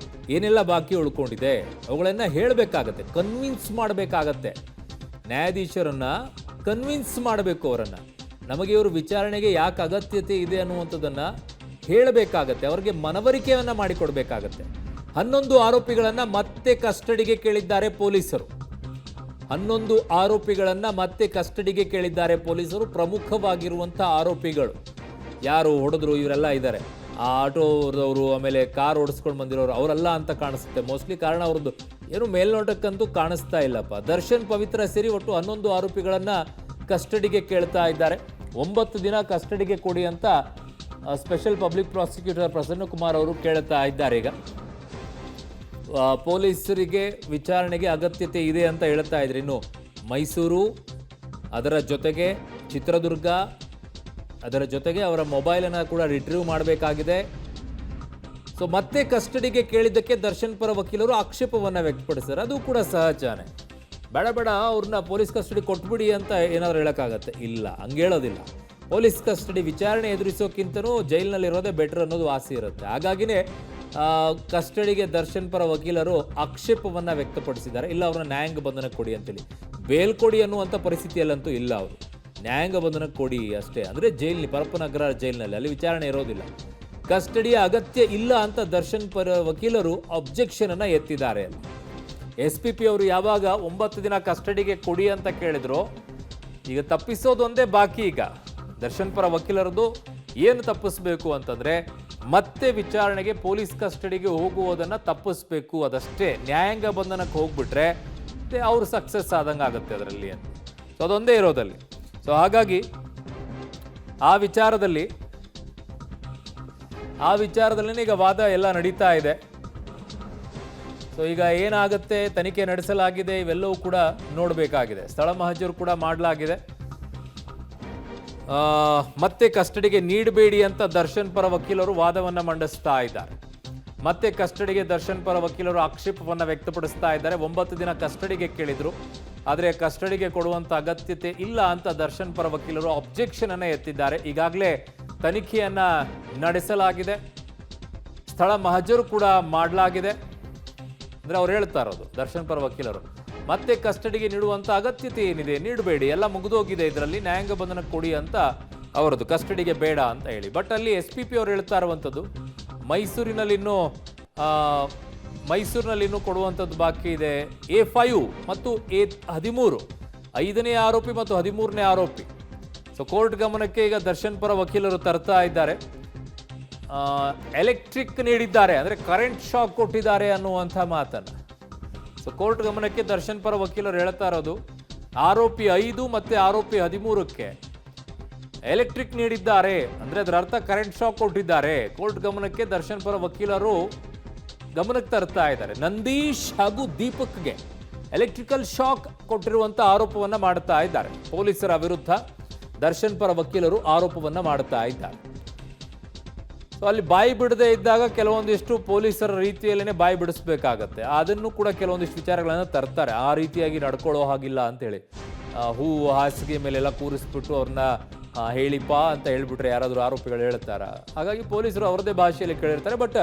ಏನೆಲ್ಲ ಬಾಕಿ ಉಳ್ಕೊಂಡಿದೆ, ಅವುಗಳನ್ನು ಹೇಳಬೇಕಾಗತ್ತೆ, ಕನ್ವಿನ್ಸ್ ಮಾಡಬೇಕಾಗತ್ತೆ. ನ್ಯಾಯಾಧೀಶರನ್ನು ಕನ್ವಿನ್ಸ್ ಮಾಡಬೇಕು ಅವರನ್ನು. ನಮಗೆ ಇವರು ವಿಚಾರಣೆಗೆ ಯಾಕೆ ಅಗತ್ಯತೆ ಇದೆ ಅನ್ನುವಂಥದ್ದನ್ನು ಹೇಳಬೇಕಾಗತ್ತೆ, ಅವರಿಗೆ ಮನವರಿಕೆಯನ್ನು ಮಾಡಿಕೊಡ್ಬೇಕಾಗತ್ತೆ. 11 ಆರೋಪಿಗಳನ್ನು ಮತ್ತೆ ಕಸ್ಟಡಿಗೆ ಕೇಳಿದ್ದಾರೆ ಪೊಲೀಸರು. 11 ಆರೋಪಿಗಳನ್ನು ಮತ್ತೆ ಕಸ್ಟಡಿಗೆ ಕೇಳಿದ್ದಾರೆ ಪೊಲೀಸರು. ಪ್ರಮುಖವಾಗಿರುವಂಥ ಆರೋಪಿಗಳು ಯಾರು ಹೊಡೆದ್ರು ಇವರೆಲ್ಲ ಇದ್ದಾರೆ. ಆ ಆಟೋದವರು, ಆಮೇಲೆ ಕಾರ್ ಓಡಿಸ್ಕೊಂಡು ಬಂದಿರೋರು ಅವರೆಲ್ಲ ಅಂತ ಕಾಣಿಸುತ್ತೆ ಮೋಸ್ಟ್ಲಿ. ಕಾರಣ ಅವ್ರದ್ದು ಏನು ಮೇಲ್ನೋಟಕ್ಕಂತೂ ಕಾಣಿಸ್ತಾ ಇಲ್ಲಪ್ಪ. ದರ್ಶನ್, ಪವಿತ್ರ ಸೇರಿ ಒಟ್ಟು 11 ಆರೋಪಿಗಳನ್ನು ಕಸ್ಟಡಿಗೆ ಕೇಳ್ತಾ ಇದ್ದಾರೆ. 9 ದಿನ ಕಸ್ಟಡಿಗೆ ಕೊಡಿ ಅಂತ ಸ್ಪೆಷಲ್ ಪಬ್ಲಿಕ್ ಪ್ರಾಸಿಕ್ಯೂಟರ್ ಪ್ರಸನ್ನಕುಮಾರ್ ಅವರು ಕೇಳ್ತಾ ಇದ್ದಾರೆ. ಈಗ ಪೊಲೀಸರಿಗೆ ವಿಚಾರಣೆಗೆ ಅಗತ್ಯತೆ ಇದೆ ಅಂತ ಹೇಳ್ತಾ ಇದ್ರು. ಇನ್ನು ಮೈಸೂರು, ಅದರ ಜೊತೆಗೆ ಚಿತ್ರದುರ್ಗ, ಅದರ ಜೊತೆಗೆ ಅವರ ಮೊಬೈಲನ್ನು ಕೂಡ ರಿಟ್ರೀವ್ ಮಾಡಬೇಕಾಗಿದೆ. ಸೊ ಮತ್ತೆ ಕಸ್ಟಡಿಗೆ ಕೇಳಿದ್ದಕ್ಕೆ ದರ್ಶನ್ ಪರ ವಕೀಲರು ಆಕ್ಷೇಪವನ್ನು ವ್ಯಕ್ತಪಡಿಸಿದ್ದಾರೆ. ಅದು ಕೂಡ ಸಹಜನೇ. ಬೇಡ ಅವ್ರನ್ನ ಪೊಲೀಸ್ ಕಸ್ಟಡಿ ಕೊಟ್ಬಿಡಿ ಅಂತ ಏನಾದರೂ ಹೇಳೋಕ್ಕಾಗತ್ತೆ? ಇಲ್ಲ, ಹಂಗೆ ಹೇಳೋದಿಲ್ಲ. ಪೊಲೀಸ್ ಕಸ್ಟಡಿ ವಿಚಾರಣೆ ಎದುರಿಸೋಕ್ಕಿಂತನೂ ಜೈಲಿನಲ್ಲಿರೋದೇ ಬೆಟರ್ ಅನ್ನೋದು ಆಸೆ ಇರುತ್ತೆ. ಹಾಗಾಗಿನೇ ಕಸ್ಟಡಿಗೆ ದರ್ಶನ್ ಪರ ವಕೀಲರು ಆಕ್ಷೇಪವನ್ನು ವ್ಯಕ್ತಪಡಿಸಿದ್ದಾರೆ. ಇಲ್ಲ, ಅವ್ರನ್ನ ನ್ಯಾಯಾಂಗ ಬಂಧನಕ್ಕೆ ಕೊಡಿ ಅಂತೇಳಿ. ಬೇಲ್ ಕೊಡಿ ಅನ್ನುವಂಥ ಪರಿಸ್ಥಿತಿಯಲ್ಲಂತೂ ಇಲ್ಲ. ಅವರು ನ್ಯಾಯಾಂಗ ಬಂಧನಕ್ಕೆ ಕೊಡಿ ಅಷ್ಟೇ. ಅಂದರೆ ಜೈಲಿನ ಪರಪ್ಪನಗರ ಜೈಲಿನಲ್ಲಿ, ಅಲ್ಲಿ ವಿಚಾರಣೆ ಇರೋದಿಲ್ಲ. ಕಸ್ಟಡಿಯ ಅಗತ್ಯ ಇಲ್ಲ ಅಂತ ದರ್ಶನ್ ಪರ ವಕೀಲರು ಅಬ್ಜೆಕ್ಷನನ್ನು ಎತ್ತಿದ್ದಾರೆ. SPP ಅವರು ಯಾವಾಗ 9 ದಿನ ಕಸ್ಟಡಿಗೆ ಕೊಡಿ ಅಂತ ಕೇಳಿದ್ರು, ಈಗ ತಪ್ಪಿಸೋದು ಒಂದೇ ಬಾಕಿ. ಈಗ ದರ್ಶನ್ ಪರ ವಕೀಲರದು ಏನು ತಪ್ಪಿಸ್ಬೇಕು ಅಂತಂದರೆ ಮತ್ತೆ ವಿಚಾರಣೆಗೆ ಪೊಲೀಸ್ ಕಸ್ಟಡಿಗೆ ಹೋಗುವುದನ್ನು ತಪ್ಪಿಸ್ಬೇಕು, ಅದಷ್ಟೇ. ನ್ಯಾಯಾಂಗ ಬಂಧನಕ್ಕೆ ಹೋಗ್ಬಿಟ್ರೆ ಅವರು ಸಕ್ಸಸ್ ಆದಂಗೆ ಆಗುತ್ತೆ ಅದರಲ್ಲಿ ಅಂತ. ಸೊ ಅದೊಂದೇ ಇರೋದಲ್ಲಿ. ಸೊ ಹಾಗಾಗಿ ಆ ವಿಚಾರದಲ್ಲಿ ಈಗ ವಾದ ಎಲ್ಲ ನಡೀತಾ ಇದೆ. ಸೊ ಈಗ ಏನಾಗುತ್ತೆ, ತನಿಖೆ ನಡೆಸಲಾಗಿದೆ, ಇವೆಲ್ಲವೂ ಕೂಡ ನೋಡಬೇಕಾಗಿದೆ. ಸ್ಥಳ ಮಹಜರು ಕೂಡ ಮಾಡಲಾಗಿದೆ. ಮತ್ತೆ ಕಸ್ಟಡಿಗೆ ನೀಡಬೇಡಿ ಅಂತ ದರ್ಶನ್ ಪರ ವಕೀಲರು ವಾದವನ್ನು ಮಂಡಿಸ್ತಾ ಇದ್ದಾರೆ. ಮತ್ತೆ ಕಸ್ಟಡಿಗೆ ದರ್ಶನ್ ಪರ ವಕೀಲರು ಆಕ್ಷೇಪವನ್ನು ವ್ಯಕ್ತಪಡಿಸ್ತಾ ಇದ್ದಾರೆ. 9 ದಿನ ಕಸ್ಟಡಿಗೆ ಕೇಳಿದ್ರು, ಆದರೆ ಕಸ್ಟಡಿಗೆ ಕೊಡುವಂಥ ಅಗತ್ಯತೆ ಇಲ್ಲ ಅಂತ ದರ್ಶನ್ ಪರ ವಕೀಲರು ಅಬ್ಜೆಕ್ಷನ್ ಅನ್ನು ಎತ್ತಿದ್ದಾರೆ. ಈಗಾಗಲೇ ತನಿಖೆಯನ್ನ ನಡೆಸಲಾಗಿದೆ, ಸ್ಥಳ ಮಹಜರು ಕೂಡ ಮಾಡಲಾಗಿದೆ. ಅಂದರೆ ಅವ್ರು ಹೇಳ್ತಾ ಇರೋದು ದರ್ಶನ್ ಪರ ವಕೀಲರು, ಮತ್ತೆ ಕಸ್ಟಡಿಗೆ ನೀಡುವಂಥ ಅಗತ್ಯತೆ ಏನಿದೆ, ನೀಡಬೇಡಿ, ಎಲ್ಲ ಮುಗಿದೋಗಿದೆ, ಇದರಲ್ಲಿ ನ್ಯಾಯಾಂಗ ಬಂಧನ ಕೊಡಿ ಅಂತ ಅವರದು, ಕಸ್ಟಡಿಗೆ ಬೇಡ ಅಂತ ಹೇಳಿ. ಬಟ್ ಅಲ್ಲಿ SPP ಅವರು ಹೇಳ್ತಾ ಇರುವಂಥದ್ದು ಮೈಸೂರಿನಲ್ಲಿನ್ನೂ ಕೊಡುವಂಥದ್ದು ಬಾಕಿ ಇದೆ. A5 ಮತ್ತು A13 5ನೇ ಆರೋಪಿ ಮತ್ತು 13ನೇ ಆರೋಪಿ. ಸೊ ಕೋರ್ಟ್ ಗಮನಕ್ಕೆ ಈಗ ದರ್ಶನ್ ಪರ ವಕೀಲರು ತರ್ತಾ ಇದ್ದಾರೆ. ಎಲೆಕ್ಟ್ರಿಕ್ ನೀಡಿದ್ದಾರೆ, ಅಂದರೆ ಕರೆಂಟ್ ಶಾಕ್ ಕೊಟ್ಟಿದ್ದಾರೆ ಅನ್ನುವಂಥ ಮಾತನ್ನು. ಸೊ ಕೋರ್ಟ್ ಗಮನಕ್ಕೆ ದರ್ಶನ್ ಪರ ವಕೀಲರು ಹೇಳ್ತಾ ಇರೋದು, ಆರೋಪಿ 5 ಮತ್ತು ಆರೋಪಿ 13ಕ್ಕೆ ಎಲೆಕ್ಟ್ರಿಕ್ ನೀಡಿದ್ದಾರೆ, ಅಂದರೆ ಅದರ ಅರ್ಥ ಕರೆಂಟ್ ಶಾಕ್ ಕೊಟ್ಟಿದ್ದಾರೆ. ಕೋರ್ಟ್ ಗಮನಕ್ಕೆ ದರ್ಶನ್ ಪರ ವಕೀಲರು ಗಮನಕ್ಕೆ ತರ್ತಾ ಇದ್ದಾರೆ. ನಂದೀಶ್ ಹಾಗೂ ದೀಪಕ್ಗೆ ಎಲೆಕ್ಟ್ರಿಕಲ್ ಶಾಕ್ ಕೊಟ್ಟಿರುವಂಥ ಆರೋಪವನ್ನು ಮಾಡ್ತಾ ಇದ್ದಾರೆ. ಪೊಲೀಸರ ವಿರುದ್ಧ ದರ್ಶನ್ ಪರ ವಕೀಲರು ಆರೋಪವನ್ನು ಮಾಡ್ತಾ ಇದ್ದಾರೆ. ಸೊ ಅಲ್ಲಿ ಬಾಯಿ ಬಿಡದೇ ಇದ್ದಾಗ ಕೆಲವೊಂದಿಷ್ಟು ಪೊಲೀಸರ ರೀತಿಯಲ್ಲೇ ಬಾಯಿ ಬಿಡಿಸ್ಬೇಕಾಗತ್ತೆ. ಅದನ್ನು ಕೂಡ ಕೆಲವೊಂದಿಷ್ಟು ವಿಚಾರಗಳನ್ನು ತರ್ತಾರೆ, ಆ ರೀತಿಯಾಗಿ ನಡ್ಕೊಳ್ಳೋ ಹಾಗಿಲ್ಲ ಅಂತೇಳಿ. ಹೂವು ಹಾಸಿಗೆ ಮೇಲೆಲ್ಲ ಕೂರಿಸ್ಬಿಟ್ಟು ಅವ್ರನ್ನ ಹೇಳಿಪ್ಪ ಅಂತ ಹೇಳ್ಬಿಟ್ರೆ ಯಾರಾದರೂ ಆರೋಪಿಗಳು ಹೇಳ್ತಾರ. ಹಾಗಾಗಿ ಪೊಲೀಸರು ಅವರದೇ ಭಾಷೆಯಲ್ಲಿ ಕೇಳಿರ್ತಾರೆ. ಬಟ್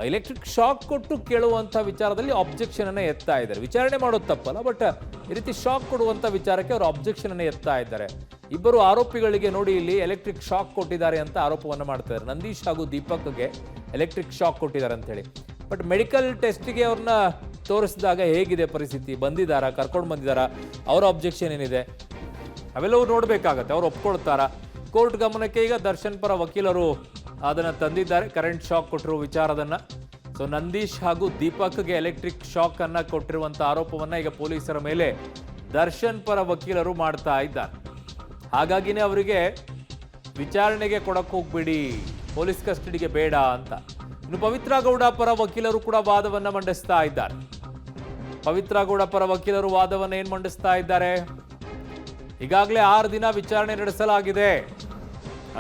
ಎಲೆಕ್ಟ್ರಿಕ್ ಶಾಕ್ ಕೊಟ್ಟು ಕೇಳುವಂಥ ವಿಚಾರದಲ್ಲಿ ಅಬ್ಜೆಕ್ಷನ್ ಅನ್ನು ಎತ್ತಾ ಇದ್ದಾರೆ. ವಿಚಾರಣೆ ಮಾಡೋದು ತಪ್ಪಲ್ಲ, ಬಟ್ ಈ ರೀತಿ ಶಾಕ್ ಕೊಡುವಂಥ ವಿಚಾರಕ್ಕೆ ಅವರು ಅಬ್ಜೆಕ್ಷನ್ ಅನ್ನು ಎತ್ತಾ ಇದ್ದಾರೆ. ಇಬ್ಬರು ಆರೋಪಿಗಳಿಗೆ ನೋಡಿ ಇಲ್ಲಿ ಎಲೆಕ್ಟ್ರಿಕ್ ಶಾಕ್ ಕೊಟ್ಟಿದ್ದಾರೆ ಅಂತ ಆರೋಪವನ್ನು ಮಾಡ್ತಾರೆ. ನಂದೀಶ್ ಹಾಗೂ ದೀಪಕ್ಗೆ ಎಲೆಕ್ಟ್ರಿಕ್ ಶಾಕ್ ಕೊಟ್ಟಿದ್ದಾರೆ ಅಂತ ಹೇಳಿ. ಬಟ್ ಮೆಡಿಕಲ್ ಟೆಸ್ಟಿಗೆ ಅವ್ರನ್ನ ತೋರಿಸಿದಾಗ ಹೇಗಿದೆ ಪರಿಸ್ಥಿತಿ, ಬಂದಿದ್ದಾರಾ, ಕರ್ಕೊಂಡು ಬಂದಿದ್ದಾರಾ, ಅವರ ಅಬ್ಜೆಕ್ಷನ್ ಏನಿದೆ, ಅವೆಲ್ಲವೂ ನೋಡಬೇಕಾಗತ್ತೆ. ಅವ್ರು ಒಪ್ಕೊಳ್ತಾರ. ಕೋರ್ಟ್ ಗಮನಕ್ಕೆ ಈಗ ದರ್ಶನ್ ಪರ ವಕೀಲರು ಅದನ್ನು ತಂದಿದ್ದಾರೆ, ಕರೆಂಟ್ ಶಾಕ್ ಕೊಟ್ಟಿರೋ ವಿಚಾರದನ್ನು. ಸೊ ನಂದೀಶ್ ಹಾಗೂ ದೀಪಕ್ಗೆ ಎಲೆಕ್ಟ್ರಿಕ್ ಶಾಕ್ ಅನ್ನು ಕೊಟ್ಟಿರುವಂಥ ಆರೋಪವನ್ನು ಈಗ ಪೊಲೀಸರ ಮೇಲೆ ದರ್ಶನ್ ಪರ ವಕೀಲರು ಮಾಡ್ತಾ ಇದ್ದಾರೆ. ಹಾಗಾಗಿನೇ ಅವರಿಗೆ ವಿಚಾರಣೆಗೆ ಕೊಡಕ್ಕೆ ಹೋಗ್ಬಿಡಿ, ಪೊಲೀಸ್ ಕಸ್ಟಡಿಗೆ ಬೇಡ ಅಂತ. ಇನ್ನು ಪವಿತ್ರ ಗೌಡ ಪರ ವಕೀಲರು ಕೂಡ ವಾದವನ್ನು ಮಂಡಿಸ್ತಾ ಇದ್ದಾರೆ. ಪವಿತ್ರ ಗೌಡ ಪರ ವಕೀಲರು ವಾದವನ್ನು ಏನು ಮಂಡಿಸ್ತಾ ಇದ್ದಾರೆ, ಈಗಾಗಲೇ 6 ದಿನ ವಿಚಾರಣೆ ನಡೆಸಲಾಗಿದೆ,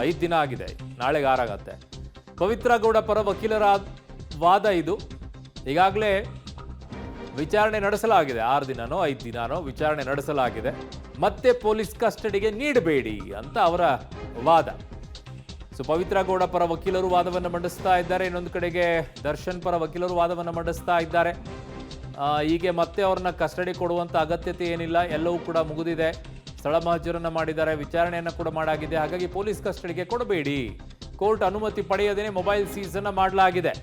5 ದಿನ ಆಗಿದೆ, ನಾಳೆಗೆ 6 ಆಗತ್ತೆ. ಪವಿತ್ರ ಗೌಡ ಪರ ವಕೀಲರ ವಾದ ಇದು. ಈಗಾಗಲೇ ವಿಚಾರಣೆ ನಡೆಸಲಾಗಿದೆ, 6 ದಿನನೋ 5 ದಿನನೋ ವಿಚಾರಣೆ ನಡೆಸಲಾಗಿದೆ. ಮತ್ತೆ ಪೊಲೀಸ್ ಕಸ್ಟಡಿಗೆ ನೀಡಬೇಡಿ ಅಂತ ಅವರ ವಾದ. ಸೊ ಪವಿತ್ರ ಗೌಡ ಪರ ವಕೀಲರು ವಾದವನ್ನು ಮಂಡಿಸ್ತಾ ಇದ್ದಾರೆ. ಇನ್ನೊಂದು ಕಡೆಗೆ ದರ್ಶನ್ ಪರ ವಕೀಲರು ವಾದವನ್ನು ಮಂಡಿಸ್ತಾ ಇದ್ದಾರೆ. ಹೀಗೆ ಮತ್ತೆ ಅವ್ರನ್ನ ಕಸ್ಟಡಿ ಕೊಡುವಂಥ ಅಗತ್ಯತೆ ಏನಿಲ್ಲ, ಎಲ್ಲವೂ ಕೂಡ ಮುಗಿದಿದೆ, ಸ್ಥಳ ಮಹಜರನ್ನು ಮಾಡಿದ್ದಾರೆ, ವಿಚಾರಣೆಯನ್ನು ಕೂಡ ಮಾಡಾಗಿದೆ. ಹಾಗಾಗಿ ಪೊಲೀಸ್ ಕಸ್ಟಡಿಗೆ ಕೊಡಬೇಡಿ, ಕೋರ್ಟ್ ಅನುಮತಿ ಪಡೆಯದೇನೆ ಮೊಬೈಲ್ ಸೀಸನ್ನು ಮಾಡಲಾಗಿದೆ.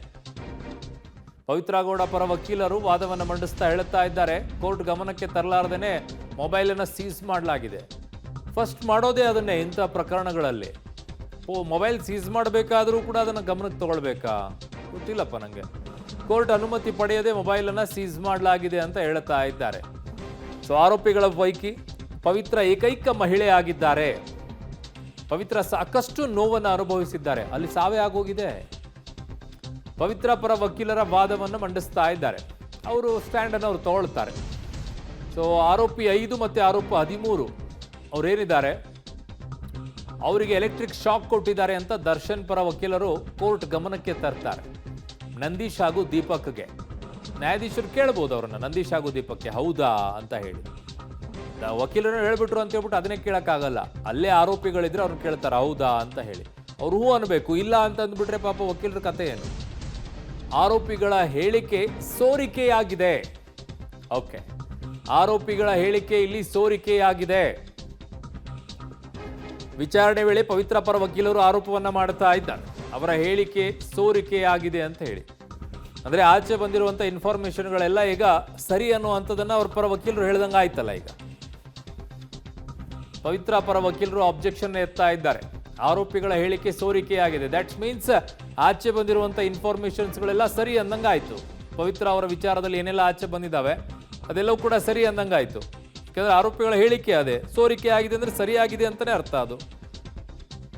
ಪವಿತ್ರ ಗೌಡ ಪರ ವಕೀಲರು ವಾದವನ್ನು ಮಂಡಿಸ್ತಾ ಹೇಳ್ತಾ ಇದ್ದಾರೆ, ಕೋರ್ಟ್ ಗಮನಕ್ಕೆ ತರಲಾರ್ದೇನೆ ಮೊಬೈಲನ್ನು ಸೀಸ್ ಮಾಡಲಾಗಿದೆ. ಫಸ್ಟ್ ಮಾಡೋದೇ ಅದನ್ನೇ ಇಂಥ ಪ್ರಕರಣಗಳಲ್ಲಿ. ಮೊಬೈಲ್ ಸೀಸ್ ಮಾಡಬೇಕಾದರೂ ಕೂಡ ಅದನ್ನು ಗಮನಕ್ಕೆ ತಗೊಳ್ಬೇಕಾ ಗೊತ್ತಿಲ್ಲಪ್ಪ ನನಗೆ. ಕೋರ್ಟ್ ಅನುಮತಿ ಪಡೆಯದೆ ಮೊಬೈಲನ್ನು ಸೀಸ್ ಮಾಡಲಾಗಿದೆ ಅಂತ ಹೇಳ್ತಾ ಇದ್ದಾರೆ. ಸೊ ಆರೋಪಿಗಳ ಪೈಕಿ ಪವಿತ್ರ ಏಕೈಕ ಮಹಿಳೆ ಆಗಿದ್ದಾರೆ. ಪವಿತ್ರ ಸಾಕಷ್ಟು ನೋವನ್ನು ಅನುಭವಿಸಿದ್ದಾರೆ, ಅಲ್ಲಿ ಸಾವೇ ಆಗೋಗಿದೆ. ಪವಿತ್ರ ಪರ ವಕೀಲರ ವಾದವನ್ನು ಮಂಡಿಸ್ತಾ ಇದ್ದಾರೆ. ಅವರು ಸ್ಟ್ಯಾಂಡನ್ನು ಅವರು ತಗೊಳ್ತಾರೆ. ಸೊ ಆರೋಪಿ 5 ಮತ್ತು ಆರೋಪ 13 ಅವರೇನಿದ್ದಾರೆ ಅವರಿಗೆ ಎಲೆಕ್ಟ್ರಿಕ್ ಶಾಕ್ ಕೊಟ್ಟಿದ್ದಾರೆ ಅಂತ ದರ್ಶನ್ ಪರ ವಕೀಲರು ಕೋರ್ಟ್ ಗಮನಕ್ಕೆ ತರ್ತಾರೆ. ನಂದೀಶ್ ಹಾಗೂ ದೀಪಕ್ಗೆ ನ್ಯಾಯಾಧೀಶರು ಕೇಳ್ಬೋದು ಅವರನ್ನು, ನಂದೀಶ್ ಹಾಗೂ ದೀಪಕ್ಗೆ ಹೌದಾ ಅಂತ ಹೇಳಿ. ವಕೀಲರು ಹೇಳ್ಬಿಟ್ರು ಅಂತ ಹೇಳ್ಬಿಟ್ಟು ಅದನ್ನೇ ಕೇಳೋಕ್ಕಾಗಲ್ಲ. ಅಲ್ಲೇ ಆರೋಪಿಗಳಿದ್ರೆ ಅವ್ರನ್ನ ಕೇಳ್ತಾರೆ ಹೌದಾ ಅಂತ ಹೇಳಿ. ಅವ್ರು ಹೂ ಅನ್ಬೇಕು, ಇಲ್ಲ ಅಂತ ಅಂದ್ಬಿಟ್ರೆ ಪಾಪ ವಕೀಲರ ಕತೆ ಏನು. ಆರೋಪಿಗಳ ಹೇಳಿಕೆ ಸೋರಿಕೆಯಾಗಿದೆ. ಓಕೆ, ಆರೋಪಿಗಳ ಹೇಳಿಕೆ ಇಲ್ಲಿ ಸೋರಿಕೆಯಾಗಿದೆ. ವಿಚಾರಣೆ ವೇಳೆ ಪವಿತ್ರ ಪರ ವಕೀಲರು ಆರೋಪವನ್ನ ಮಾಡ್ತಾ ಇದ್ದಾರೆ, ಅವರ ಹೇಳಿಕೆ ಸೋರಿಕೆಯಾಗಿದೆ ಅಂತ ಹೇಳಿ. ಅಂದ್ರೆ ಆಚೆ ಬಂದಿರುವಂತ ಇನ್ಫಾರ್ಮೇಶನ್ಗಳೆಲ್ಲ ಈಗ ಸರಿ ಅನ್ನುವಂಥದ್ದನ್ನ ಅವ್ರ ಪರ ವಕೀಲರು ಹೇಳ್ದಂಗೆ ಆಯ್ತಲ್ಲ. ಈಗ ಪವಿತ್ರ ಪರ ವಕೀಲರು ಅಬ್ಜೆಕ್ಷನ್ ಎತ್ತಾ ಇದ್ದಾರೆ, ಆರೋಪಿಗಳ ಹೇಳಿಕೆ ಸೋರಿಕೆಯಾಗಿದೆ. ದಟ್ಸ್ ಮೀನ್ಸ್ ಆಚೆ ಬಂದಿರುವಂಥ ಇನ್ಫಾರ್ಮೇಷನ್ಸ್ಗಳೆಲ್ಲ ಸರಿ ಅಂದಂಗೆ ಆಯಿತು. ಪವಿತ್ರ ಅವರ ವಿಚಾರದಲ್ಲಿ ಏನೆಲ್ಲ ಆಚೆ ಬಂದಿದ್ದಾವೆ ಅದೆಲ್ಲವೂ ಕೂಡ ಸರಿ ಅಂದಂಗೆ ಆಯಿತು. ಯಾಕಂದರೆ ಆರೋಪಿಗಳ ಹೇಳಿಕೆ ಅದೇ, ಸೋರಿಕೆ ಆಗಿದೆ ಅಂದರೆ ಸರಿಯಾಗಿದೆ ಅಂತಲೇ ಅರ್ಥ ಅದು.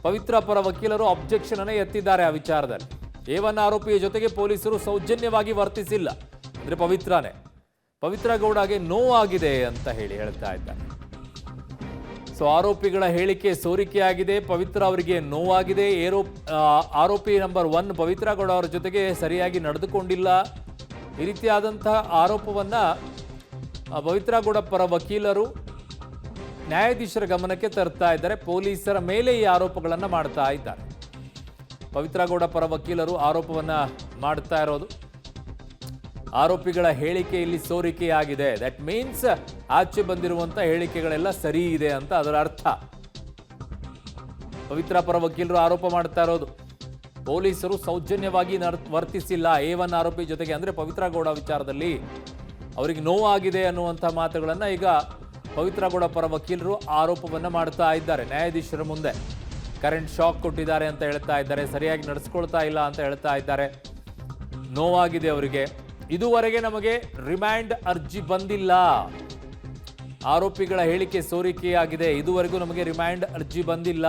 ಪವಿತ್ರ ಪರ ವಕೀಲರು ಅಬ್ಜೆಕ್ಷನ್ ಅನ್ನು ಎತ್ತಿದ್ದಾರೆ ಆ ವಿಚಾರದಲ್ಲಿ. A1 ಆರೋಪಿಯ ಜೊತೆಗೆ ಪೊಲೀಸರು ಸೌಜನ್ಯವಾಗಿ ವರ್ತಿಸಿಲ್ಲ, ಅಂದರೆ ಪವಿತ್ರ ಗೌಡಗೆ ನೋವಾಗಿದೆ ಅಂತ ಹೇಳ್ತಾ ಇದ್ದಾರೆ. ಸೊ ಆರೋಪಿಗಳ ಹೇಳಿಕೆ ಸೋರಿಕೆಯಾಗಿದೆ, ಪವಿತ್ರ ಅವರಿಗೆ ನೋವಾಗಿದೆ. ಆರೋಪಿ ನಂಬರ್ 1 ಪವಿತ್ರ ಗೌಡ ಅವರ ಜೊತೆಗೆ ಸರಿಯಾಗಿ ನಡೆದುಕೊಂಡಿಲ್ಲ, ಈ ರೀತಿಯಾದಂತಹ ಆರೋಪವನ್ನ ಪವಿತ್ರ ಗೌಡ ಪರ ವಕೀಲರು ನ್ಯಾಯಾಧೀಶರ ಗಮನಕ್ಕೆ ತರ್ತಾ ಇದ್ದಾರೆ. ಪೊಲೀಸರ ಮೇಲೆ ಈ ಆರೋಪಗಳನ್ನು ಮಾಡ್ತಾ ಇದ್ದಾರೆ. ಪವಿತ್ರ ಗೌಡ ಪರ ವಕೀಲರು ಆರೋಪವನ್ನ ಮಾಡ್ತಾ ಇರೋದು, ಆರೋಪಿಗಳ ಹೇಳಿಕೆ ಇಲ್ಲಿ ಸೋರಿಕೆಯಾಗಿದೆ. ದಟ್ ಮೀನ್ಸ್ ಆಚೆ ಬಂದಿರುವಂತ ಹೇಳಿಕೆಗಳೆಲ್ಲ ಸರಿ ಇದೆ ಅಂತ ಅದರ ಅರ್ಥ. ಪವಿತ್ರ ಪರ ವಕೀಲರು ಆರೋಪ ಮಾಡ್ತಾ ಇರೋದು, ಪೊಲೀಸರು ಸೌಜನ್ಯವಾಗಿ ವರ್ತಿಸಿಲ್ಲ A1 ಆರೋಪಿ ಜೊತೆಗೆ, ಅಂದ್ರೆ ಪವಿತ್ರ ಗೌಡ ವಿಚಾರದಲ್ಲಿ ಅವರಿಗೆ ನೋವಾಗಿದೆ ಅನ್ನುವಂಥ ಮಾತುಗಳನ್ನ ಈಗ ಪವಿತ್ರ ಗೌಡ ಪರ ವಕೀಲರು ಆರೋಪವನ್ನ ಮಾಡ್ತಾ ಇದ್ದಾರೆ ನ್ಯಾಯಾಧೀಶರ ಮುಂದೆ. ಕರೆಂಟ್ ಶಾಕ್ ಕೊಟ್ಟಿದ್ದಾರೆ ಅಂತ ಹೇಳ್ತಾ ಇದ್ದಾರೆ, ಸರಿಯಾಗಿ ನಡೆಸ್ಕೊಳ್ತಾ ಇಲ್ಲ ಅಂತ ಹೇಳ್ತಾ ಇದ್ದಾರೆ, ನೋವಾಗಿದೆ ಅವರಿಗೆ. ಇದುವರೆಗೆ ನಮಗೆ ರಿಮ್ಯಾಂಡ್ ಅರ್ಜಿ ಬಂದಿಲ್ಲ, ಆರೋಪಿಗಳ ಹೇಳಿಕೆ ಸೋರಿಕೆಯಾಗಿದೆ, ಇದುವರೆಗೂ ನಮಗೆ ರಿಮ್ಯಾಂಡ್ ಅರ್ಜಿ ಬಂದಿಲ್ಲ.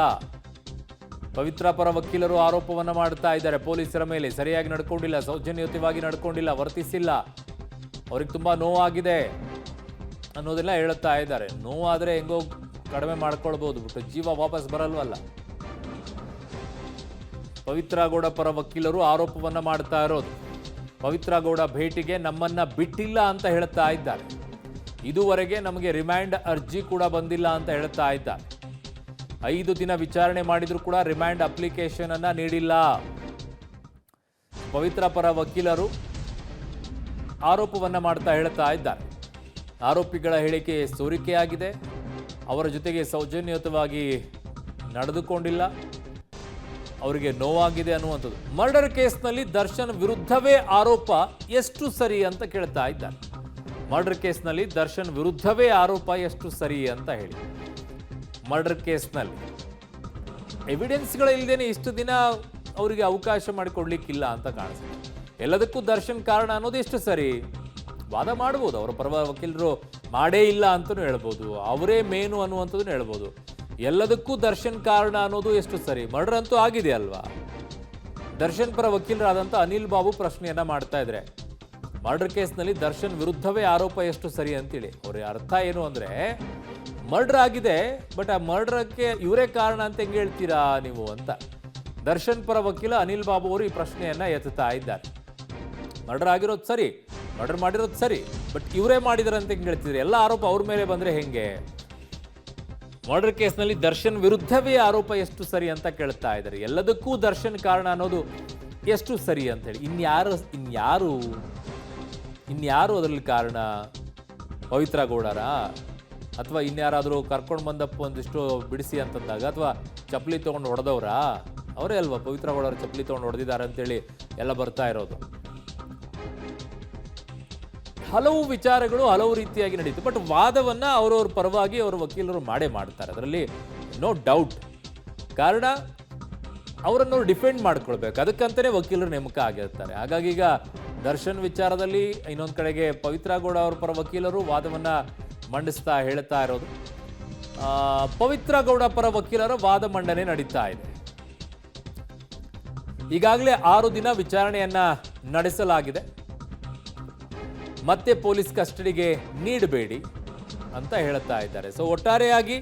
ಪವಿತ್ರ ಪರ ವಕೀಲರು ಆರೋಪವನ್ನ ಮಾಡ್ತಾ ಇದ್ದಾರೆ, ಪೊಲೀಸರ ಮೇಲೆ ಸರಿಯಾಗಿ ನಡ್ಕೊಂಡಿಲ್ಲ, ಸೌಜನ್ಯಯುತವಾಗಿ ನಡ್ಕೊಂಡಿಲ್ಲ, ವರ್ತಿಸಿಲ್ಲ, ಅವ್ರಿಗೆ ತುಂಬಾ ನೋವಾಗಿದೆ ಅನ್ನೋದೆಲ್ಲ ಹೇಳ್ತಾ ಇದ್ದಾರೆ. ನೋವಾದ್ರೆ ಹೆಂಗೋ ಕಡಿಮೆ ಮಾಡ್ಕೊಳ್ಬಹುದು, ಬಿಟ್ಟು ಜೀವ ವಾಪಸ್ ಬರಲ್ವಲ್ಲ. ಪವಿತ್ರ ಗೌಡ ಪರ ವಕೀಲರು ಆರೋಪವನ್ನ ಮಾಡ್ತಾ ಇರೋದು, ಪವಿತ್ರ ಗೌಡ ಭೇಟಿಗೆ ನಮ್ಮನ್ನ ಬಿಟ್ಟಿಲ್ಲ ಅಂತ ಹೇಳ್ತಾ ಇದ್ದಾರೆ, ಇದುವರೆಗೆ ನಮಗೆ ರಿಮ್ಯಾಂಡ್ ಅರ್ಜಿ ಕೂಡ ಬಂದಿಲ್ಲ ಅಂತ ಹೇಳ್ತಾ ಇದ್ದಾರೆ. 5 ದಿನ ವಿಚಾರಣೆ ಮಾಡಿದ್ರು ಕೂಡ ರಿಮ್ಯಾಂಡ್ ಅಪ್ಲಿಕೇಶನ್ ಅನ್ನ ನೀಡಿಲ್ಲ. ಪವಿತ್ರ ಪರ ವಕೀಲರು ಆರೋಪವನ್ನ ಮಾಡ್ತಾ ಹೇಳ್ತಾ ಇದ್ದಾರೆ, ಆರೋಪಿಗಳ ಹೇಳಿಕೆ ಸೋರಿಕೆಯಾಗಿದೆ, ಅವರ ಜೊತೆಗೆ ಸೌಜನ್ಯಯುತವಾಗಿ ನಡೆದುಕೊಂಡಿಲ್ಲ, ಅವರಿಗೆ ನೋವಾಗಿದೆ ಅನ್ನುವಂಥದ್ದು. ಮರ್ಡರ್ ಕೇಸ್ನಲ್ಲಿ ದರ್ಶನ್ ವಿರುದ್ಧವೇ ಆರೋಪ ಎಷ್ಟು ಸರಿ ಅಂತ ಕೇಳ್ತಾ ಇದ್ದಾರೆ. ಮರ್ಡರ್ ಕೇಸ್ನಲ್ಲಿ ದರ್ಶನ್ ವಿರುದ್ಧವೇ ಆರೋಪ ಎಷ್ಟು ಸರಿ ಅಂತ ಹೇಳಿ. ಮರ್ಡರ್ ಕೇಸ್ನಲ್ಲಿ ಎವಿಡೆನ್ಸ್ಗಳಿಲ್ಲದೇನೆ ಇಷ್ಟು ದಿನ ಅವರಿಗೆ ಅವಕಾಶ ಮಾಡಿಕೊಡ್ಲಿಕ್ಕಿಲ್ಲ ಅಂತ ಕಾಣಿಸುತ್ತೆ. ಎಲ್ಲದಕ್ಕೂ ದರ್ಶನ್ ಕಾರಣ ಅನ್ನೋದು ಎಷ್ಟು ಸರಿ? ವಾದ ಮಾಡ್ಬೋದು, ಅವರ ಪರ ವಕೀಲರು ಮಾಡೇ ಇಲ್ಲ ಅಂತಲೂ ಹೇಳ್ಬೋದು, ಅವರೇ ಮೇನು ಅನ್ನುವಂಥದ್ದನ್ನು ಹೇಳ್ಬೋದು. ಎಲ್ಲದಕ್ಕೂ ದರ್ಶನ್ ಕಾರಣ ಅನ್ನೋದು ಎಷ್ಟು ಸರಿ? ಮರ್ಡರ್ ಅಂತೂ ಆಗಿದೆ ಅಲ್ವಾ? ದರ್ಶನ್ ಪರ ವಕೀಲರಾದಂಥ ಅನಿಲ್ ಬಾಬು ಪ್ರಶ್ನೆಯನ್ನ ಮಾಡ್ತಾ ಇದ್ರೆ, ಮರ್ಡರ್ ಕೇಸ್ನಲ್ಲಿ ದರ್ಶನ್ ವಿರುದ್ಧವೇ ಆರೋಪ ಎಷ್ಟು ಸರಿ ಅಂತೇಳಿ. ಅವ್ರ ಅರ್ಥ ಏನು ಅಂದ್ರೆ, ಮರ್ಡರ್ ಆಗಿದೆ, ಬಟ್ ಆ ಮರ್ಡರ್ಗೆ ಇವರೇ ಕಾರಣ ಅಂತ ಹೆಂಗೆ ಹೇಳ್ತೀರಾ ನೀವು ಅಂತ ದರ್ಶನ್ ಪರ ವಕೀಲ ಅನಿಲ್ ಬಾಬು ಅವರು ಈ ಪ್ರಶ್ನೆಯನ್ನ ಎತ್ತುತ್ತಾ ಇದ್ದಾರೆ. ಮರ್ಡರ್ ಆಗಿರೋದು ಸರಿ, ಮರ್ಡರ್ ಮಾಡಿರೋದು ಸರಿ, ಬಟ್ ಇವರೇ ಮಾಡಿದಾರೆ ಅಂತ ಹೆಂಗೆ ಹೇಳ್ತಿದ್ರಿ? ಎಲ್ಲ ಆರೋಪ ಅವ್ರ ಮೇಲೆ ಬಂದ್ರೆ ಹೆಂಗೆ? ಮರ್ಡರ್ ಕೇಸ್ನಲ್ಲಿ ದರ್ಶನ್ ವಿರುದ್ಧವೇ ಆರೋಪ ಎಷ್ಟು ಸರಿ ಅಂತ ಕೇಳ್ತಾ ಇದ್ದಾರೆ. ಎಲ್ಲದಕ್ಕೂ ದರ್ಶನ್ ಕಾರಣ ಅನ್ನೋದು ಎಷ್ಟು ಸರಿ ಅಂತ ಹೇಳಿ. ಇನ್ಯಾರು ಅದರಲ್ಲಿ ಕಾರಣ? ಪವಿತ್ರ ಗೌಡರ ಅಥವಾ ಇನ್ಯಾರಾದರೂ ಕರ್ಕೊಂಡು ಬಂದಪ್ಪ ಒಂದಿಷ್ಟು ಬಿಡಿಸಿ ಅಂತಂದಾಗ, ಅಥವಾ ಚಪ್ಪಲಿ ತೊಗೊಂಡು ಹೊಡೆದವ್ರಾ? ಅವರೇ ಅಲ್ವಾ ಪವಿತ್ರ ಗೌಡರು ಚಪ್ಪಲಿ ತೊಗೊಂಡು ಹೊಡೆದಿದ್ದಾರೆ ಅಂತೇಳಿ ಎಲ್ಲ ಬರ್ತಾ ಇರೋದು. ಹಲವು ವಿಚಾರಗಳು ಹಲವು ರೀತಿಯಾಗಿ ನಡೀತು, ಬಟ್ ವಾದವನ್ನ ಅವರವ್ರ ಪರವಾಗಿ ಅವರ ವಕೀಲರು ಮಾಡೇ ಮಾಡ್ತಾರೆ, ಅದರಲ್ಲಿ ನೋ ಡೌಟ್. ಕಾರಣ ಅವರನ್ನು ಡಿಫೆಂಡ್ ಮಾಡ್ಕೊಳ್ಬೇಕು, ಅದಕ್ಕಂತಾನೆ ವಕೀಲರು ನೇಮಕ ಆಗಿರ್ತಾರೆ. ಹಾಗಾಗಿ ಈಗ ದರ್ಶನ್ ವಿಚಾರದಲ್ಲಿ ಇನ್ನೊಂದು ಕಡೆಗೆ ಪವಿತ್ರ ಗೌಡ ಅವರ ಪರ ವಕೀಲರು ವಾದವನ್ನ ಮಂಡಿಸ್ತಾ ಹೇಳ್ತಾ ಇರೋದು, ಪವಿತ್ರ ಗೌಡ ಪರ ವಕೀಲರ ವಾದ ಮಂಡನೆ ನಡೀತಾ ಇದೆ. ಈಗಾಗಲೇ 6 ದಿನ ವಿಚಾರಣೆಯನ್ನ ನಡೆಸಲಾಗಿದೆ. ಮತ್ತೆ ಪೊಲೀಸ್ ಕಸ್ಟಡಿಗೆ ನೀಡಬೇಡಿ ಅಂತ ಹೇಳ್ತಾ ಇದ್ದಾರೆ. ಸೊ ಒಟ್ಟಾರೆಯಾಗಿ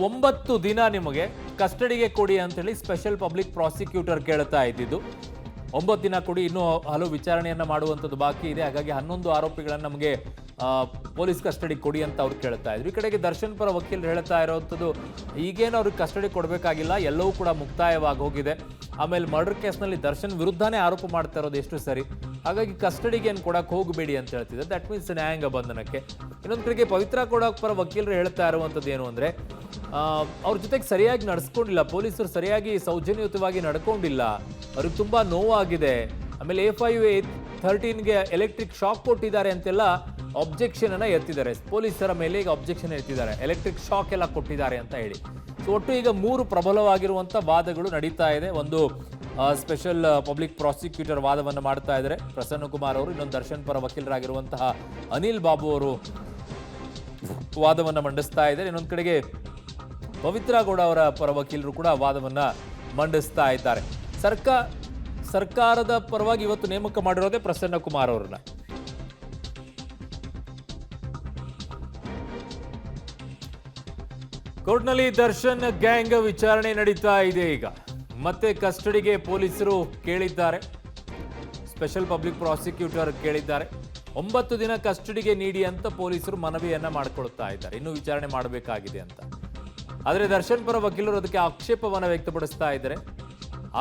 9 ದಿನ ನಿಮಗೆ ಕಸ್ಟಡಿಗೆ ಕೊಡಿ ಅಂತೇಳಿ ಸ್ಪೆಷಲ್ ಪಬ್ಲಿಕ್ ಪ್ರಾಸಿಕ್ಯೂಟರ್ ಕೇಳ್ತಾ ಇದ್ದಿದ್ದು. 9 ದಿನ ಕೊಡಿ, ಇನ್ನೂ ಹಲವು ವಿಚಾರಣೆಯನ್ನ ಮಾಡುವಂಥದ್ದು ಬಾಕಿ ಇದೆ. ಹಾಗಾಗಿ 11 ಆರೋಪಿಗಳನ್ನು ನಮಗೆ ಪೊಲೀಸ್ ಕಸ್ಟಡಿ ಕೊಡಿ ಅಂತ ಅವ್ರು ಕೇಳ್ತಾ ಇದ್ರು. ಈ ಕಡೆಗೆ ದರ್ಶನ್ ಪರ ವಕೀಲರು ಹೇಳ್ತಾ ಇರೋವಂಥದ್ದು, ಈಗೇನು ಅವ್ರಿಗೆ ಕಸ್ಟಡಿ ಕೊಡಬೇಕಾಗಿಲ್ಲ, ಎಲ್ಲವೂ ಕೂಡ ಮುಕ್ತಾಯವಾಗಿ ಹೋಗಿದೆ. ಆಮೇಲೆ ಮರ್ಡರ್ ಕೇಸ್ನಲ್ಲಿ ದರ್ಶನ್ ವಿರುದ್ಧನೇ ಆರೋಪ ಮಾಡ್ತಾ ಇರೋದು ಎಷ್ಟು ಸರಿ, ಹಾಗಾಗಿ ಕಸ್ಟಡಿಗೆ ಏನು ಕೊಡಕ್ಕೆ ಹೋಗಬೇಡಿ ಅಂತ ಹೇಳ್ತಿದ್ದಾರೆ. ದಟ್ ಮೀನ್ಸ್ ನ್ಯಾಯಾಂಗ ಬಂಧನಕ್ಕೆ. ಇನ್ನೊಂದು ಕಡೆಗೆ ಪವಿತ್ರ ಗೌಡ ಪರ ವಕೀಲರು ಹೇಳ್ತಾ ಇರುವಂಥದ್ದು ಏನು ಅಂದರೆ, ಅವ್ರ ಜೊತೆಗೆ ಸರಿಯಾಗಿ ನಡೆಸ್ಕೊಂಡಿಲ್ಲ, ಪೊಲೀಸರು ಸರಿಯಾಗಿ ಸೌಜನ್ಯಯುತವಾಗಿ ನಡ್ಕೊಂಡಿಲ್ಲ, ಅವ್ರಿಗೆ ತುಂಬ ನೋವಾಗಿದೆ. ಆಮೇಲೆ A5A13ಗೆ ಎಲೆಕ್ಟ್ರಿಕ್ ಶಾಕ್ ಕೊಟ್ಟಿದ್ದಾರೆ ಅಂತೆಲ್ಲ ಅಬ್ಜೆಕ್ಷನ್ ಅನ್ನ ಎತ್ತಿದ್ದಾರೆ. ಪೊಲೀಸರ ಮೇಲೆ ಈಗ ಅಬ್ಜೆಕ್ಷನ್ ಎತ್ತಿದ್ದಾರೆ, ಎಲೆಕ್ಟ್ರಿಕ್ ಶಾಕ್ ಎಲ್ಲ ಕೊಟ್ಟಿದ್ದಾರೆ ಅಂತ ಹೇಳಿ. ಸೊ ಒಟ್ಟು ಈಗ 3 ಪ್ರಬಲವಾಗಿರುವಂಥ ವಾದಗಳು ನಡೀತಾ ಇದೆ. ಒಂದು ಸ್ಪೆಷಲ್ ಪಬ್ಲಿಕ್ ಪ್ರಾಸಿಕ್ಯೂಟರ್ ವಾದವನ್ನು ಮಾಡ್ತಾ ಇದ್ದಾರೆ ಪ್ರಸನ್ನ ಕುಮಾರ್ ಅವರು, ಇನ್ನೊಂದು ದರ್ಶನ್ ಪರ ವಕೀಲರಾಗಿರುವಂತಹ ಅನಿಲ್ ಬಾಬು ಅವರು ವಾದವನ್ನು ಮಂಡಿಸ್ತಾ ಇದ್ದಾರೆ. ಇನ್ನೊಂದು ಕಡೆಗೆ ಪವಿತ್ರ ಗೌಡ ಅವರ ಪರ ವಕೀಲರು ಕೂಡ ವಾದವನ್ನು ಮಂಡಿಸ್ತಾ ಇದ್ದಾರೆ. ಸರ್ಕಾರದ ಪರವಾಗಿ ಇವತ್ತು ನೇಮಕ ಮಾಡಿರೋದೇ ಪ್ರಸನ್ನ ಕುಮಾರ್ ಅವರನ್ನ. ಕೋರ್ಟ್ನಲ್ಲಿ ದರ್ಶನ್ ಗ್ಯಾಂಗ್ ವಿಚಾರಣೆ ನಡೀತಾ ಇದೆ. ಈಗ ಮತ್ತೆ ಕಸ್ಟಡಿಗೆ ಪೊಲೀಸರು ಕೇಳಿದ್ದಾರೆ. ಸ್ಪೆಷಲ್ ಪಬ್ಲಿಕ್ ಪ್ರಾಸಿಕ್ಯೂಟರ್ ಕೇಳಿದ್ದಾರೆ. 9 ದಿನ ಕಸ್ಟಡಿಗೆ ನೀಡಿ ಅಂತ ಪೊಲೀಸರು ಮನವಿಯನ್ನ ಮಾಡಿಕೊಳ್ತಾ ಇದ್ದಾರೆ. ಇನ್ನೂ ವಿಚಾರಣೆ ಮಾಡಬೇಕಾಗಿದೆ ಅಂತ. ಆದರೆ ದರ್ಶನ್ ಪರ ವಕೀಲರು ಅದಕ್ಕೆ ಆಕ್ಷೇಪವನ್ನು ವ್ಯಕ್ತಪಡಿಸ್ತಾ ಇದ್ದಾರೆ.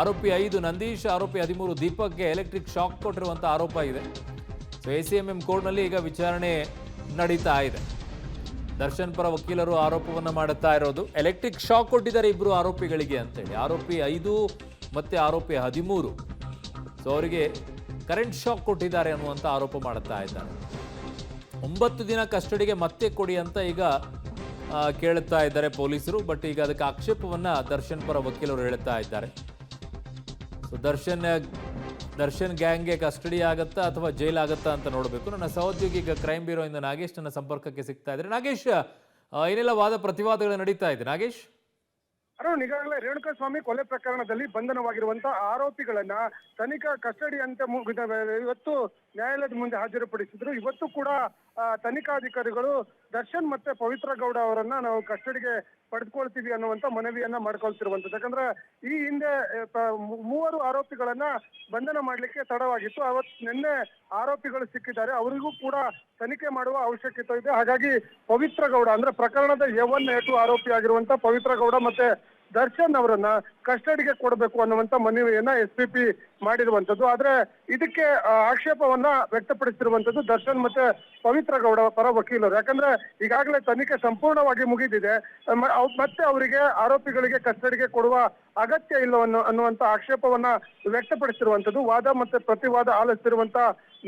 ಆರೋಪಿ 5 ನಂದೀಶ್, ಆರೋಪಿ 13 ದೀಪಕ್ಗೆ ಎಲೆಕ್ಟ್ರಿಕ್ ಶಾಕ್ ಕೊಟ್ಟಿರುವಂಥ ಆರೋಪ ಇದೆ. ಸೊ ACMM ಕೋರ್ಟ್ನಲ್ಲಿ ಈಗ ವಿಚಾರಣೆ ನಡೀತಾ ಇದೆ. ದರ್ಶನ್ ಪರ ವಕೀಲರು ಆರೋಪವನ್ನು ಮಾಡುತ್ತಾ ಇರೋದು ಎಲೆಕ್ಟ್ರಿಕ್ ಶಾಕ್ ಕೊಟ್ಟಿದ್ದಾರೆ ಇಬ್ಬರು ಆರೋಪಿಗಳಿಗೆ ಅಂತೇಳಿ. ಆರೋಪಿ 5 ಮತ್ತೆ ಆರೋಪಿ 13. ಸೊ ಅವರಿಗೆ ಕರೆಂಟ್ ಶಾಕ್ ಕೊಟ್ಟಿದ್ದಾರೆ ಅನ್ನುವಂಥ ಆರೋಪ ಮಾಡುತ್ತಾ ಇದ್ದಾರೆ. 9 ದಿನ ಕಸ್ಟಡಿಗೆ ಮತ್ತೆ ಕೊಡಿ ಅಂತ ಈಗ ಕೇಳುತ್ತಾ ಇದ್ದಾರೆ ಪೊಲೀಸರು. ಬಟ್ ಈಗ ಅದಕ್ಕೆ ಆಕ್ಷೇಪವನ್ನ ದರ್ಶನ್ ಪರ ವಕೀಲರು ಹೇಳ್ತಾ ಇದ್ದಾರೆ. ಸೊ ದರ್ಶನ್ ಗ್ಯಾಂಗ್ಗೆ ಕಸ್ಟಡಿ ಆಗತ್ತಾ ಅಥವಾ ಜೈಲ್ ಆಗತ್ತಾ ಅಂತ ನೋಡಬೇಕು. ನನ್ನ ಸಹೋದ್ಯೋಗಿ ಈಗ ಕ್ರೈಮ್ ಬ್ಯೂರೋ ಇಂದ ನಾಗೇಶ್ ನನ್ನ ಸಂಪರ್ಕಕ್ಕೆ ಸಿಗ್ತಾ ಇದ್ದಾರೆ. ನಾಗೇಶ್, ಏನೆಲ್ಲ ವಾದ ಪ್ರತಿವಾದಗಳು ನಡೀತಾ ಇದೆ ನಾಗೇಶ್? ಅರುಣ್, ಈಗಾಗಲೇ ರೇಣುಕಾಸ್ವಾಮಿ ಕೊಲೆ ಪ್ರಕರಣದಲ್ಲಿ ಬಂಧನವಾಗಿರುವಂತಹ ಆರೋಪಿಗಳನ್ನ ತನಿಖಾ ಕಸ್ಟಡಿ ಅಂತ ಇವತ್ತು ನ್ಯಾಯಾಲಯದ ಮುಂದೆ ಹಾಜರುಪಡಿಸಿದ್ರು. ಇವತ್ತು ಕೂಡ ತನಿಖಾಧಿಕಾರಿಗಳು ದರ್ಶನ್ ಮತ್ತೆ ಪವಿತ್ರ ಗೌಡ ಅವರನ್ನ ನಾವು ಕಸ್ಟಡಿಗೆ ಪಡೆದುಕೊಳ್ತೀವಿ ಅನ್ನುವಂತ ಮನವಿಯನ್ನ ಮಾಡ್ಕೊಳ್ತಿರುವಂತದ್ದು. ಯಾಕಂದ್ರೆ ಈ ಹಿಂದೆ 3 ಆರೋಪಿಗಳನ್ನ ಬಂಧನ ಮಾಡ್ಲಿಕ್ಕೆ ತಡವಾಗಿತ್ತು. ನಿನ್ನೆ ಆರೋಪಿಗಳು ಸಿಕ್ಕಿದ್ದಾರೆ. ಅವರಿಗೂ ಕೂಡ ತನಿಖೆ ಮಾಡುವ ಅವಶ್ಯಕತೆ ಇದೆ. ಹಾಗಾಗಿ ಪವಿತ್ರ ಗೌಡ ಅಂದ್ರೆ ಪ್ರಕರಣದ A1 A2 ಆರೋಪಿ ಆಗಿರುವಂತ ಪವಿತ್ರ ಗೌಡ ಮತ್ತೆ ದರ್ಶನ್ ಅವರನ್ನ ಕಸ್ಟಡಿಗೆ ಕೊಡಬೇಕು ಅನ್ನುವಂತ ಮನವಿಯನ್ನ SPP ಮಾಡಿರುವಂತದ್ದು. ಆದ್ರೆ ಇದಕ್ಕೆ ಆಕ್ಷೇಪವನ್ನ ವ್ಯಕ್ತಪಡಿಸಿರುವಂತದ್ದು ದರ್ಶನ್ ಮತ್ತೆ ಪವಿತ್ರ ಗೌಡ ಪರ ವಕೀಲರು. ಯಾಕಂದ್ರೆ ಈಗಾಗಲೇ ತನಿಖೆ ಸಂಪೂರ್ಣವಾಗಿ ಮುಗಿದಿದೆ. ಮತ್ತೆ ಅವರಿಗೆ ಆರೋಪಿಗಳಿಗೆ ಕಸ್ಟಡಿಗೆ ಕೊಡುವ ಅಗತ್ಯ ಇಲ್ಲ ಅನ್ನುವಂತ ಆಕ್ಷೇಪವನ್ನ ವ್ಯಕ್ತಪಡಿಸಿರುವಂತದ್ದು. ವಾದ ಮತ್ತೆ ಪ್ರತಿವಾದ ಆಲಿಸ್ತಿರುವಂತ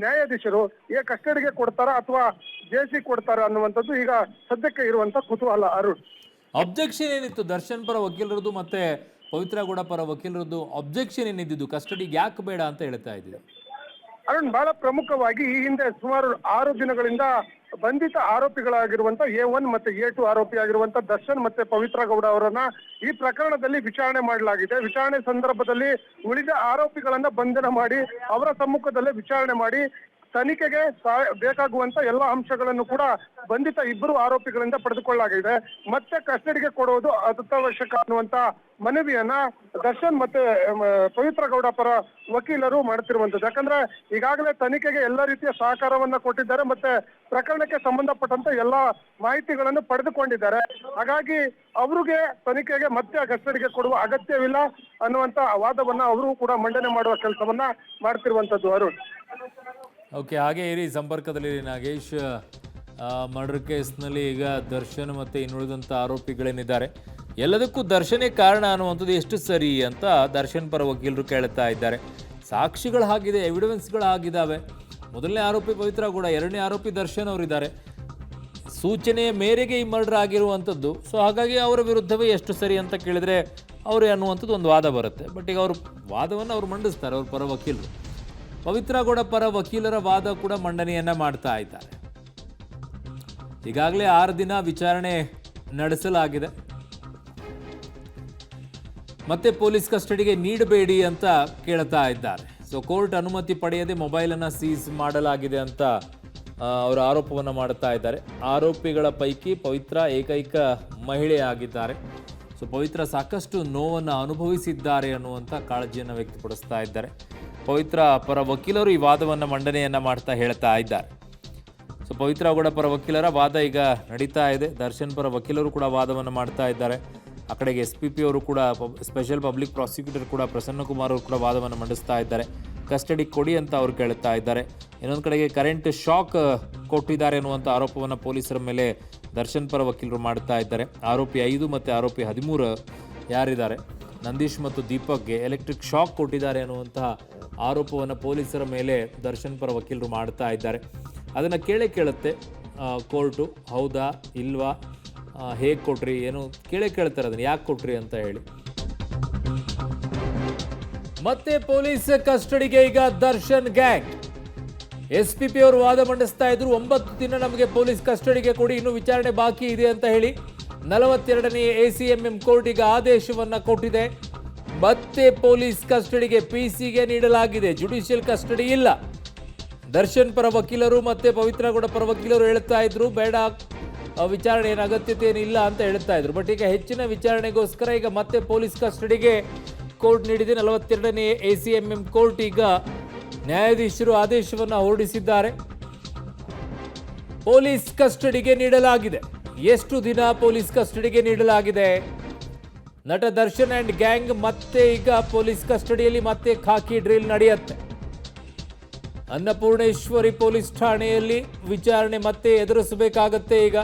ನ್ಯಾಯಾಧೀಶರು ಕಸ್ಟಡಿಗೆ ಕೊಡ್ತಾರ ಅಥವಾ ಜೇಸಿ ಕೊಡ್ತಾರ ಅನ್ನುವಂಥದ್ದು ಈಗ ಸದ್ಯಕ್ಕೆ ಇರುವಂತ ಕುತೂಹಲ. ಅರುಣ್, ಅಬ್ಜೆಕ್ಷನ್ ಏನಿತ್ತು ದರ್ಶನ್ ಪರ ವಕೀಲರದ್ದು ಮತ್ತೆ ಪವಿತ್ರ ಗೌಡ ಪರ ವಕೀಲರದ್ದು? ಅಬ್ಜೆಕ್ಷನ್ ಏನಿದ್ದು ಕಸ್ಟಡಿಗೆ ಯಾಕೆ ಬೇಡ ಅಂತ ಹೇಳ್ತಾ ಇದ್ದೀವಿ? ಅರುಣ್, ಬಹಳ ಪ್ರಮುಖವಾಗಿ ಈ ಹಿಂದೆ ಸುಮಾರು 6 ದಿನಗಳಿಂದ ಬಂಧಿತ ಆರೋಪಿಗಳಾಗಿರುವಂತ A1 ಮತ್ತೆ A2 ಆರೋಪಿ ಆಗಿರುವಂತ ದರ್ಶನ್ ಮತ್ತೆ ಪವಿತ್ರ ಗೌಡ ಅವರನ್ನ ಈ ಪ್ರಕರಣದಲ್ಲಿ ವಿಚಾರಣೆ ಮಾಡಲಾಗಿದೆ. ವಿಚಾರಣೆ ಸಂದರ್ಭದಲ್ಲಿ ಉಳಿದ ಆರೋಪಿಗಳನ್ನ ಬಂಧನ ಮಾಡಿ ಅವರ ಸಮ್ಮುಖದಲ್ಲೇ ವಿಚಾರಣೆ ಮಾಡಿ ತನಿಖೆಗೆ ಬೇಕಾಗುವಂತ ಎಲ್ಲಾ ಅಂಶಗಳನ್ನು ಕೂಡ ಬಂಧಿತ 2 ಆರೋಪಿಗಳಿಂದ ಪಡೆದುಕೊಳ್ಳಲಾಗಿದೆ. ಮತ್ತೆ ಕಸ್ಟಡಿಗೆ ಕೊಡುವುದು ಅತ್ಯವಶ್ಯಕ ಅನ್ನುವಂತ ಮನವಿಯನ್ನ ದರ್ಶನ್ ಮತ್ತೆ ಪವಿತ್ರ ಗೌಡ ಪರ ವಕೀಲರು ಮಾಡುತ್ತಿರುವಂತದ್ದು. ಯಾಕಂದ್ರೆ ಈಗಾಗಲೇ ತನಿಖೆಗೆ ಎಲ್ಲ ರೀತಿಯ ಸಹಕಾರವನ್ನ ಕೊಟ್ಟಿದ್ದಾರೆ ಮತ್ತೆ ಪ್ರಕರಣಕ್ಕೆ ಸಂಬಂಧಪಟ್ಟಂತ ಎಲ್ಲಾ ಮಾಹಿತಿಗಳನ್ನು ಪಡೆದುಕೊಂಡಿದ್ದಾರೆ. ಹಾಗಾಗಿ ಅವ್ರಿಗೆ ತನಿಖೆಗೆ ಮತ್ತೆ ಕಸ್ಟಡಿಗೆ ಕೊಡುವ ಅಗತ್ಯವಿಲ್ಲ ಅನ್ನುವಂತ ವಾದವನ್ನ ಅವರು ಕೂಡ ಮಂಡನೆ ಮಾಡುವ ಕೆಲಸವನ್ನ ಮಾಡ್ತಿರುವಂತದ್ದು. ಅರುಣ್, ಓಕೆ, ಹಾಗೆ ಇರಿ ಸಂಪರ್ಕದಲ್ಲಿ ನಾಗೇಶ್. ಮರ್ಡರ್ ಕೇಸ್ನಲ್ಲಿ ಈಗ ದರ್ಶನ್ ಮತ್ತು ಇನ್ನುಳಿದಂಥ ಆರೋಪಿಗಳೇನಿದ್ದಾರೆ ಎಲ್ಲದಕ್ಕೂ ದರ್ಶನೇ ಕಾರಣ ಅನ್ನುವಂಥದ್ದು ಎಷ್ಟು ಸರಿ ಅಂತ ದರ್ಶನ್ ಪರ ವಕೀಲರು ಕೇಳ್ತಾ ಇದ್ದಾರೆ. ಸಾಕ್ಷಿಗಳು ಆಗಿದೆ, ಎವಿಡೆನ್ಸ್ಗಳು ಆಗಿದ್ದಾವೆ. ಮೊದಲನೇ ಆರೋಪಿ ಪವಿತ್ರ ಗೌಡ, 2ನೇ ಆರೋಪಿ ದರ್ಶನ್ ಅವರಿದ್ದಾರೆ. ಸೂಚನೆಯ ಮೇರೆಗೆ ಈ ಮರ್ಡರ್ ಆಗಿರುವಂಥದ್ದು. ಸೊ ಹಾಗಾಗಿ ಅವರ ವಿರುದ್ಧವೇ ಎಷ್ಟು ಸರಿ ಅಂತ ಕೇಳಿದರೆ ಅವರೇ ಅನ್ನುವಂಥದ್ದು ಒಂದು ವಾದ ಬರುತ್ತೆ. ಬಟ್ ಈಗ ಅವರು ವಾದವನ್ನು ಅವ್ರು ಮಂಡಿಸ್ತಾರೆ, ಅವ್ರ ಪರ ವಕೀಲರು. ಪವಿತ್ರ ಗೌಡ ಪರ ವಕೀಲರ ವಾದ ಕೂಡ ಮಂಡನೆಯನ್ನ ಮಾಡ್ತಾ ಇದ್ದಾರೆ. ಈಗಾಗಲೇ 6 ದಿನ ವಿಚಾರಣೆ ನಡೆಸಲಾಗಿದೆ. ಮತ್ತೆ ಪೊಲೀಸ್ ಕಸ್ಟಡಿಗೆ ನೀಡಬೇಡಿ ಅಂತ ಕೇಳ್ತಾ ಇದ್ದಾರೆ. ಸೊ ಕೋರ್ಟ್ ಅನುಮತಿ ಪಡೆಯದೆ ಮೊಬೈಲನ್ನು ಸೀಸ್ ಮಾಡಲಾಗಿದೆ ಅಂತ ಅವರು ಆರೋಪವನ್ನು ಮಾಡ್ತಾ ಇದ್ದಾರೆ. ಆರೋಪಿಗಳ ಪೈಕಿ ಪವಿತ್ರ ಏಕೈಕ ಮಹಿಳೆ ಆಗಿದ್ದಾರೆ. ಸೊ ಪವಿತ್ರ ಸಾಕಷ್ಟು ನೋವನ್ನು ಅನುಭವಿಸಿದ್ದಾರೆ ಅನ್ನುವಂಥ ಕಾಳಜಿಯನ್ನು ವ್ಯಕ್ತಪಡಿಸ್ತಾ ಇದ್ದಾರೆ. ಪವಿತ್ರ ಪರ ವಕೀಲರು ಈ ವಾದವನ್ನು ಮಂಡನೆಯನ್ನು ಮಾಡ್ತಾ ಹೇಳ್ತಾ ಇದ್ದಾರೆ. ಸೊ ಪವಿತ್ರ ಗೌಡ ಪರ ವಕೀಲರ ವಾದ ಈಗ ನಡೀತಾ ಇದೆ. ದರ್ಶನ್ ಪರ ವಕೀಲರು ಕೂಡ ವಾದವನ್ನು ಮಾಡ್ತಾ ಇದ್ದಾರೆ. ಆ ಕಡೆಗೆ SPP ಅವರು ಕೂಡ, ಸ್ಪೆಷಲ್ ಪಬ್ಲಿಕ್ ಪ್ರಾಸಿಕ್ಯೂಟರ್ ಕೂಡ ಪ್ರಸನ್ನ ಕುಮಾರ್ ಅವರು ಕೂಡ ವಾದವನ್ನು ಮಂಡಿಸ್ತಾ ಇದ್ದಾರೆ. ಕಸ್ಟಡಿ ಕೊಡಿ ಅಂತ ಅವರು ಕೇಳ್ತಾ ಇದ್ದಾರೆ. ಇನ್ನೊಂದು ಕಡೆಗೆ ಕರೆಂಟ್ ಶಾಕ್ ಕೊಟ್ಟಿದ್ದಾರೆ ಅನ್ನುವಂಥ ಆರೋಪವನ್ನು ಪೊಲೀಸರ ಮೇಲೆ ದರ್ಶನ್ ಪರ ವಕೀಲರು ಮಾಡ್ತಾ ಇದ್ದಾರೆ. ಆರೋಪಿ 5 ಮತ್ತು ಆರೋಪಿ 13 ಯಾರಿದ್ದಾರೆ ನಂದೀಶ್ ಮತ್ತು ದೀಪಕ್ಗೆ ಎಲೆಕ್ಟ್ರಿಕ್ ಶಾಕ್ ಕೊಟ್ಟಿದ್ದಾರೆ ಅನ್ನುವಂತಹ ಆರೋಪವನ್ನು ಪೊಲೀಸರ ಮೇಲೆ ದರ್ಶನ್ ಪರ ವಕೀಲರು ಮಾಡ್ತಾ ಇದ್ದಾರೆ. ಅದನ್ನು ಕೇಳುತ್ತೆ ಕೋರ್ಟು, ಹೌದಾ ಇಲ್ವಾ, ಹೇಗೆ ಕೊಟ್ರಿ, ಏನು ಕೇಳ್ತಾರೆ, ಅದನ್ನು ಯಾಕೆ ಕೊಟ್ರಿ ಅಂತ ಹೇಳಿ. ಮತ್ತೆ ಪೊಲೀಸ್ ಕಸ್ಟಡಿಗೆ ಈಗ ದರ್ಶನ್ ಗ್ಯಾಂಗ್. SPP ಅವರು ವಾದ ಮಂಡಿಸ್ತಾ ಇದ್ರು, 9 ದಿನ ನಮಗೆ ಪೊಲೀಸ್ ಕಸ್ಟಡಿಗೆ ಕೊಡಿ, ಇನ್ನೂ ವಿಚಾರಣೆ ಬಾಕಿ ಇದೆ ಅಂತ ಹೇಳಿ. 42ನೇ ACMM ಕೋರ್ಟ್ ಈಗ ಆದೇಶವನ್ನ ಕೊಟ್ಟಿದೆ. ಮತ್ತೆ ಪೊಲೀಸ್ ಕಸ್ಟಡಿಗೆ PC-ಗೆ ನೀಡಲಾಗಿದೆ, ಜುಡಿಷಿಯಲ್ ಕಸ್ಟಡಿ ಇಲ್ಲ. ದರ್ಶನ್ ಪರ ವಕೀಲರು ಮತ್ತೆ ಪವಿತ್ರ ಗೌಡ ಪರ ವಕೀಲರು ಹೇಳ್ತಾ ಇದ್ರು, ಬೇಡ ವಿಚಾರಣೆ ಏನು ಅಗತ್ಯತೆ ಏನಿಲ್ಲ ಅಂತ ಹೇಳ್ತಾ ಇದ್ರು. ಬಟ್ ಈಗ ಹೆಚ್ಚಿನ ವಿಚಾರಣೆಗೋಸ್ಕರ ಈಗ ಮತ್ತೆ ಪೊಲೀಸ್ ಕಸ್ಟಡಿಗೆ ಕೋರ್ಟ್ ನೀಡಿದೆ. 42ನೇ ACMM ಕೋರ್ಟ್ ಈಗ ನ್ಯಾಯಾಧೀಶರು ಆದೇಶವನ್ನು ಹೊರಡಿಸಿದ್ದಾರೆ. ಪೊಲೀಸ್ ಕಸ್ಟಡಿಗೆ ನೀಡಲಾಗಿದೆ. ಎಷ್ಟು ದಿನ ಪೊಲೀಸ್ ಕಸ್ಟಡಿಗೆ ನೀಡಲಾಗಿದೆ? ನಟ ದರ್ಶನ್ ಅಂಡ್ ಗ್ಯಾಂಗ್ ಮತ್ತೆ ಈಗ ಪೊಲೀಸ್ ಕಸ್ಟಡಿಯಲ್ಲಿ ಮತ್ತೆ ಖಾಕಿ ಡ್ರಿಲ್ ನಡೆಯುತ್ತೆ. ಅನ್ನಪೂರ್ಣೇಶ್ವರಿ ಪೊಲೀಸ್ ಠಾಣೆಯಲ್ಲಿ ವಿಚಾರಣೆ ಮತ್ತೆ ಎದುರಿಸಬೇಕಾಗತ್ತೆ. ಈಗ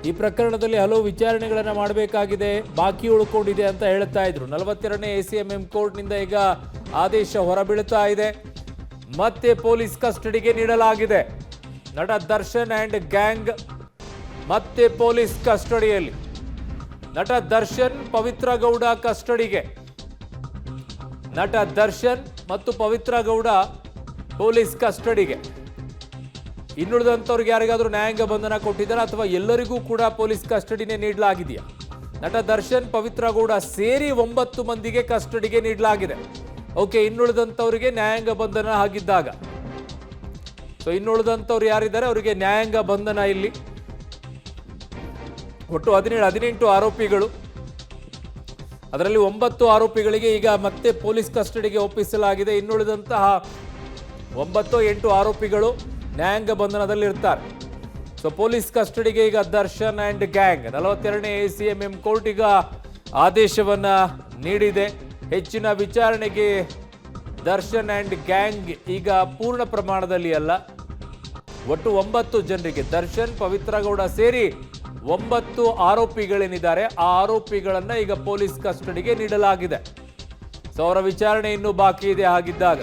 ಈ ಪ್ರಕರಣದಲ್ಲಿ ಹಲವು ವಿಚಾರಣೆಗಳನ್ನು ಮಾಡಬೇಕಾಗಿದೆ, ಬಾಕಿ ಉಳ್ಕೊಂಡಿದೆ ಅಂತ ಹೇಳ್ತಾ ಇದ್ರು. 42ನೇ ACMM ಕೋರ್ಟ್ನಿಂದ ಈಗ ಆದೇಶ ಹೊರಬೀಳ್ತಾ ಇದೆ. ಮತ್ತೆ ಪೊಲೀಸ್ ಕಸ್ಟಡಿಗೆ ನೀಡಲಾಗಿದೆ. ನಟ ದರ್ಶನ್ ಅಂಡ್ ಗ್ಯಾಂಗ್ ಮತ್ತೆ ಪೊಲೀಸ್ ಕಸ್ಟಡಿಯಲ್ಲಿ. ನಟ ದರ್ಶನ್ ಪವಿತ್ರ ಗೌಡ ಕಸ್ಟಡಿಗೆ. ನಟ ದರ್ಶನ್ ಮತ್ತು ಪವಿತ್ರ ಗೌಡ ಪೊಲೀಸ್ ಕಸ್ಟಡಿಗೆ. ಇನ್ನುಳಿದಂಥವ್ರಿಗೆ ಯಾರಿಗಾದ್ರೂ ನ್ಯಾಯಾಂಗ ಬಂಧನ ಕೊಟ್ಟಿದ್ದಾರೆ ಅಥವಾ ಎಲ್ಲರಿಗೂ ಕೂಡ ಪೊಲೀಸ್ ಕಸ್ಟಡಿನೇ ನೀಡಲಾಗಿದೆಯಾ? ನಟ ದರ್ಶನ್ ಪವಿತ್ರ ಗೌಡ ಸೇರಿ 9 ಮಂದಿಗೆ ಕಸ್ಟಡಿಗೆ ನೀಡಲಾಗಿದೆ. ಓಕೆ, ಇನ್ನುಳಿದಂಥವರಿಗೆ ನ್ಯಾಯಾಂಗ ಬಂಧನ ಆಗಿದ್ದಾಗ. ಸೊ ಇನ್ನುಳಿದಂಥವ್ರು ಯಾರಿದ್ದಾರೆ ಅವರಿಗೆ ನ್ಯಾಯಾಂಗ ಬಂಧನ ಇಲ್ಲಿ. ಒಟ್ಟು 18 ಆರೋಪಿಗಳು. ಅದರಲ್ಲಿ 9 ಆರೋಪಿಗಳಿಗೆ ಈಗ ಮತ್ತೆ ಪೊಲೀಸ್ ಕಸ್ಟಡಿಗೆ ಒಪ್ಪಿಸಲಾಗಿದೆ. ಇನ್ನುಳಿದಂತಹ 9-8 ಆರೋಪಿಗಳು ನ್ಯಾಯಾಂಗ ಬಂಧನದಲ್ಲಿರ್ತಾರೆ. ಸೊ ಪೊಲೀಸ್ ಕಸ್ಟಡಿಗೆ ಈಗ ದರ್ಶನ್ ಅಂಡ್ ಗ್ಯಾಂಗ್. 42ನೇ ACMM ಕೋರ್ಟ್ ಈಗ ಆದೇಶವನ್ನ ನೀಡಿದೆ. ಹೆಚ್ಚಿನ ವಿಚಾರಣೆಗೆ ದರ್ಶನ್ ಅಂಡ್ ಗ್ಯಾಂಗ್ ಈಗ ಪೂರ್ಣ ಪ್ರಮಾಣದಲ್ಲಿ ಅಲ್ಲ, ಒಟ್ಟು 9 ಜನರಿಗೆ, ದರ್ಶನ್ ಪವಿತ್ರ ಗೌಡ ಸೇರಿ 9 ಆರೋಪಿಗಳೇನಿದ್ದಾರೆ ಆ ಆರೋಪಿಗಳನ್ನ ಈಗ ಪೊಲೀಸ್ ಕಸ್ಟಡಿಗೆ ನೀಡಲಾಗಿದೆ. ಸೊ ಅವರ ವಿಚಾರಣೆ ಇನ್ನೂ ಬಾಕಿ ಇದೆ. ಹಾಗಿದ್ದಾಗ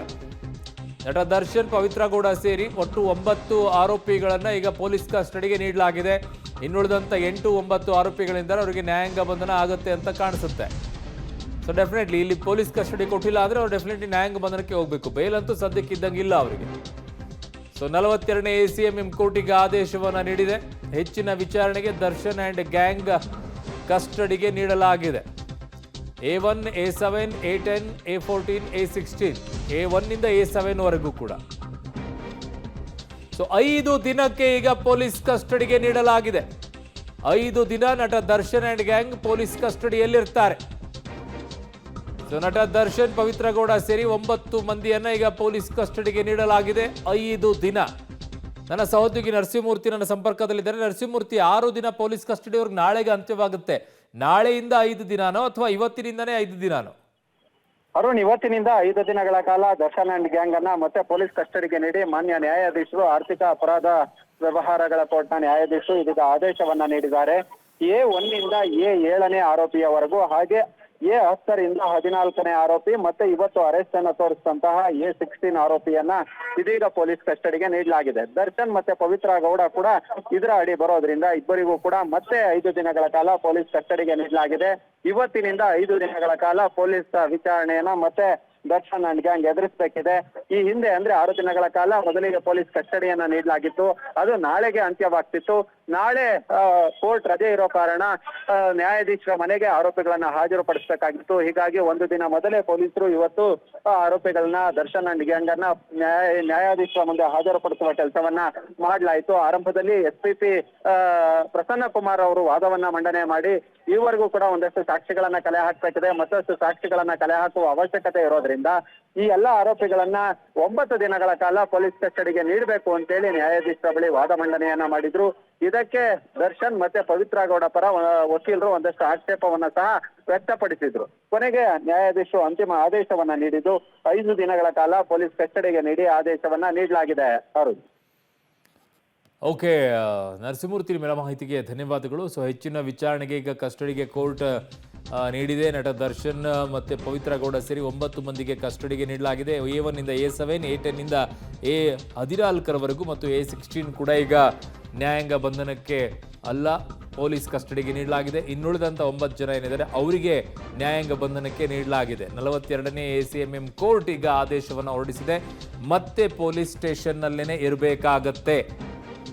ನಟ ದರ್ಶನ್ ಪವಿತ್ರ ಗೌಡ ಸೇರಿ ಒಟ್ಟು 9 ಆರೋಪಿಗಳನ್ನ ಈಗ ಪೊಲೀಸ್ ಕಸ್ಟಡಿಗೆ ನೀಡಲಾಗಿದೆ. ಇನ್ನುಳಿದಂಥ 8-9 ಆರೋಪಿಗಳಿಂದ ಅವರಿಗೆ ನ್ಯಾಯಾಂಗ ಬಂಧನ ಆಗುತ್ತೆ ಅಂತ ಕಾಣಿಸುತ್ತೆ. ಸೊ ಡೆಫಿನೆಟ್ಲಿ ಇಲ್ಲಿ ಪೊಲೀಸ್ ಕಸ್ಟಡಿ ಕೊಟ್ಟಿಲ್ಲ ಅಂದ್ರೆ ಅವ್ರು ಡೆಫಿನೆಟ್ಲಿ ನ್ಯಾಯಾಂಗ ಬಂಧನಕ್ಕೆ ಹೋಗಬೇಕು. ಬೇಲ್ ಅಂತೂ ಸದ್ಯಕ್ಕೆ ಇದ್ದಂಗಿಲ್ಲ ಅವರಿಗೆ. ಸೊ 42ನೇ ACMM ಕೋರ್ಟಿಗೆ ಆದೇಶವನ್ನು ನೀಡಿದೆ. ಹೆಚ್ಚಿನ ವಿಚಾರಣೆಗೆ ದರ್ಶನ್ ಅಂಡ್ ಗ್ಯಾಂಗ್ ಕಸ್ಟಡಿಗೆ ನೀಡಲಾಗಿದೆ. A1, A7, A10, A14, A16, A1 ನಿಂದ A7 ವರೆಗೂ ಕೂಡ. ಸೊ 5 ದಿನಕ್ಕೆ ಈಗ ಪೊಲೀಸ್ ಕಸ್ಟಡಿಗೆ ನೀಡಲಾಗಿದೆ. 5 ದಿನ ನಟ ದರ್ಶನ್ ಅಂಡ್ ಗ್ಯಾಂಗ್ ಪೊಲೀಸ್ ಕಸ್ಟಡಿಯಲ್ಲಿರ್ತಾರೆ. ಸೊ ನಟ ದರ್ಶನ್ ಪವಿತ್ರ ಗೌಡ ಸೇರಿ 9 ಮಂದಿಯನ್ನ ಈಗ ಪೊಲೀಸ್ ಕಸ್ಟಡಿಗೆ ನೀಡಲಾಗಿದೆ. 5 ದಿನ. ನನ್ನ ಸಹೋದ್ಯೋಗಿ ನರಸಿಂಹಮೂರ್ತಿ ನನ್ನ ಸಂಪರ್ಕದಲ್ಲಿದ್ದಾರೆ. ನರಸಿಂಹಮೂರ್ತಿ, 6 ದಿನ ಪೊಲೀಸ್ ಕಸ್ಟಡಿಯವ್ರಿಗೆ ನಾಳೆಗೆ ಅಂತ್ಯವಾಗುತ್ತೆ. ನಾಳೆಯಿಂದ 5 ದಿನಾನೋ ಅಥವಾ ಇವತ್ತಿನಿಂದನೇ 5 ದಿನಾನೋ? ಅರುಣ್, ಇವತ್ತಿನಿಂದ 5 ದಿನಗಳ ಕಾಲ ದರ್ಶನ್ ಅಂಡ್ ಗ್ಯಾಂಗ್ ಅನ್ನ ಮತ್ತೆ ಪೊಲೀಸ್ ಕಸ್ಟಡಿಗೆ ನೀಡಿ ಮಾನ್ಯ ನ್ಯಾಯಾಧೀಶರು, ಆರ್ಥಿಕ ಅಪರಾಧ ವ್ಯವಹಾರಗಳ ಕೋರ್ಟ್ನ ನ್ಯಾಯಾಧೀಶರು ಇದೀಗ ಆದೇಶವನ್ನ ನೀಡಿದ್ದಾರೆ. A1 ನಿಂದ A7ನೇ ಆರೋಪಿಯವರೆಗೂ, ಹಾಗೆ A10 ರಿಂದ 14ನೇ ಆರೋಪಿ ಮತ್ತೆ ಇವತ್ತು ಅರೆಸ್ಟ್ ಅನ್ನ ತೋರಿಸಿದಂತಹ A16 ಆರೋಪಿಯನ್ನ ಇದೀಗ ಪೊಲೀಸ್ ಕಸ್ಟಡಿಗೆ ನೀಡಲಾಗಿದೆ. ದರ್ಶನ್ ಮತ್ತೆ ಪವಿತ್ರ ಗೌಡ ಕೂಡ ಇದರ ಅಡಿ ಬರೋದ್ರಿಂದ ಇಬ್ಬರಿಗೂ ಕೂಡ ಮತ್ತೆ 5 ದಿನಗಳ ಕಾಲ ಪೊಲೀಸ್ ಕಸ್ಟಡಿಗೆ ನೀಡಲಾಗಿದೆ. ಇವತ್ತಿನಿಂದ 5 ದಿನಗಳ ಕಾಲ ಪೊಲೀಸ್ ವಿಚಾರಣೆಯನ್ನ ಮತ್ತೆ ದರ್ಶನ್ ಅಂಡ್ ಗ್ಯಾಂಗ್ ಎದುರಿಸಬೇಕಿದೆ. ಈ ಹಿಂದೆ ಅಂದ್ರೆ 6 ದಿನಗಳ ಕಾಲ ಮೊದಲಿಗೆ ಪೊಲೀಸ್ ಕಸ್ಟಡಿಯನ್ನ ನೀಡಲಾಗಿತ್ತು. ಅದು ನಾಳೆಗೆ ಅಂತ್ಯವಾಗ್ತಿತ್ತು. ನಾಳೆ ಕೋರ್ಟ್ ರಜೆ ಇರೋ ಕಾರಣ ನ್ಯಾಯಾಧೀಶರ ಮನೆಗೆ ಆರೋಪಿಗಳನ್ನ ಹಾಜರುಪಡಿಸಬೇಕಾಗಿತ್ತು. ಹೀಗಾಗಿ 1 ದಿನ ಮೊದಲೇ ಪೊಲೀಸರು ಇವತ್ತು ಆರೋಪಿಗಳನ್ನ, ದರ್ಶನ್ ಅಂಡ್ ಗ್ಯಾಂಗ್ ಅನ್ನ ನ್ಯಾಯಾಧೀಶರ ಮುಂದೆ ಹಾಜರುಪಡಿಸುವ ಕೆಲಸವನ್ನ ಮಾಡಲಾಯಿತು. ಆರಂಭದಲ್ಲಿ SPP ಪ್ರಸನ್ನ ಕುಮಾರ್ ಅವರು ವಾದವನ್ನ ಮಂಡನೆ ಮಾಡಿ ಈವರೆಗೂ ಕೂಡ ಒಂದಷ್ಟು ಸಾಕ್ಷಿಗಳನ್ನ ಕಲೆ ಹಾಕಬೇಕಿದೆ, ಮತ್ತಷ್ಟು ಸಾಕ್ಷಿಗಳನ್ನ ಕಲೆ ಹಾಕುವ ಅವಶ್ಯಕತೆ ಇರೋದ್ರಿಂದ ಈ ಎಲ್ಲಾ ಆರೋಪಿಗಳನ್ನ 9 ದಿನಗಳ ಕಾಲ ಪೊಲೀಸ್ ಕಸ್ಟಡಿಗೆ ನೀಡಬೇಕು ಅಂತೇಳಿ ನ್ಯಾಯಾಧೀಶರ ಬಳಿ ವಾದ ಮಂಡನೆಯನ್ನ ಮಾಡಿದ್ರು. ಇದಕ್ಕೆ ದರ್ಶನ್ ಮತ್ತೆ ಪವಿತ್ರ ಗೌಡ ಪರ ವಕೀಲರು ಒಂದಷ್ಟು ಆಕ್ಷೇಪವನ್ನ ಸಹ ವ್ಯಕ್ತಪಡಿಸಿದ್ರು. ಕೊನೆಗೆ ನ್ಯಾಯಾಧೀಶರು ಅಂತಿಮ ಆದೇಶವನ್ನ ನೀಡಿದ್ದು 5 ದಿನಗಳ ಕಾಲ ಪೊಲೀಸ್ ಕಸ್ಟಡಿಗೆ ನೀಡಿ ಆದೇಶವನ್ನ ನೀಡಲಾಗಿದೆ. ಅರುಣ್. ಓಕೆ, ನರಸಿಂಹಮೂರ್ತಿ ನಿಮ್ಮೆಲ್ಲ ಮಾಹಿತಿಗೆ ಧನ್ಯವಾದಗಳು. ಸೊ ಹೆಚ್ಚಿನ ವಿಚಾರಣೆಗೆ ಈಗ ಕಸ್ಟಡಿಗೆ ಕೋರ್ಟ್ ನೀಡಿದೆ. ನಟ ದರ್ಶನ್ ಮತ್ತು ಪವಿತ್ರ ಗೌಡ ಸೇರಿ 9 ಮಂದಿಗೆ ಕಸ್ಟಡಿಗೆ ನೀಡಲಾಗಿದೆ. A1 ನಿಂದ A7, A10 ನಿಂದ A14 ಮತ್ತು A16 ಕೂಡ ಈಗ ನ್ಯಾಯಾಂಗ ಬಂಧನಕ್ಕೆ ಅಲ್ಲ, ಪೊಲೀಸ್ ಕಸ್ಟಡಿಗೆ ನೀಡಲಾಗಿದೆ. ಇನ್ನುಳಿದಂಥ 9 ಜನ ಏನಿದ್ದಾರೆ ಅವರಿಗೆ ನ್ಯಾಯಾಂಗ ಬಂಧನಕ್ಕೆ ನೀಡಲಾಗಿದೆ. 42ನೇ ACMM ಕೋರ್ಟ್ ಈಗ ಆದೇಶವನ್ನು ಹೊರಡಿಸಿದೆ. ಮತ್ತೆ ಪೊಲೀಸ್ ಸ್ಟೇಷನ್ನಲ್ಲೇ ಇರಬೇಕಾಗತ್ತೆ.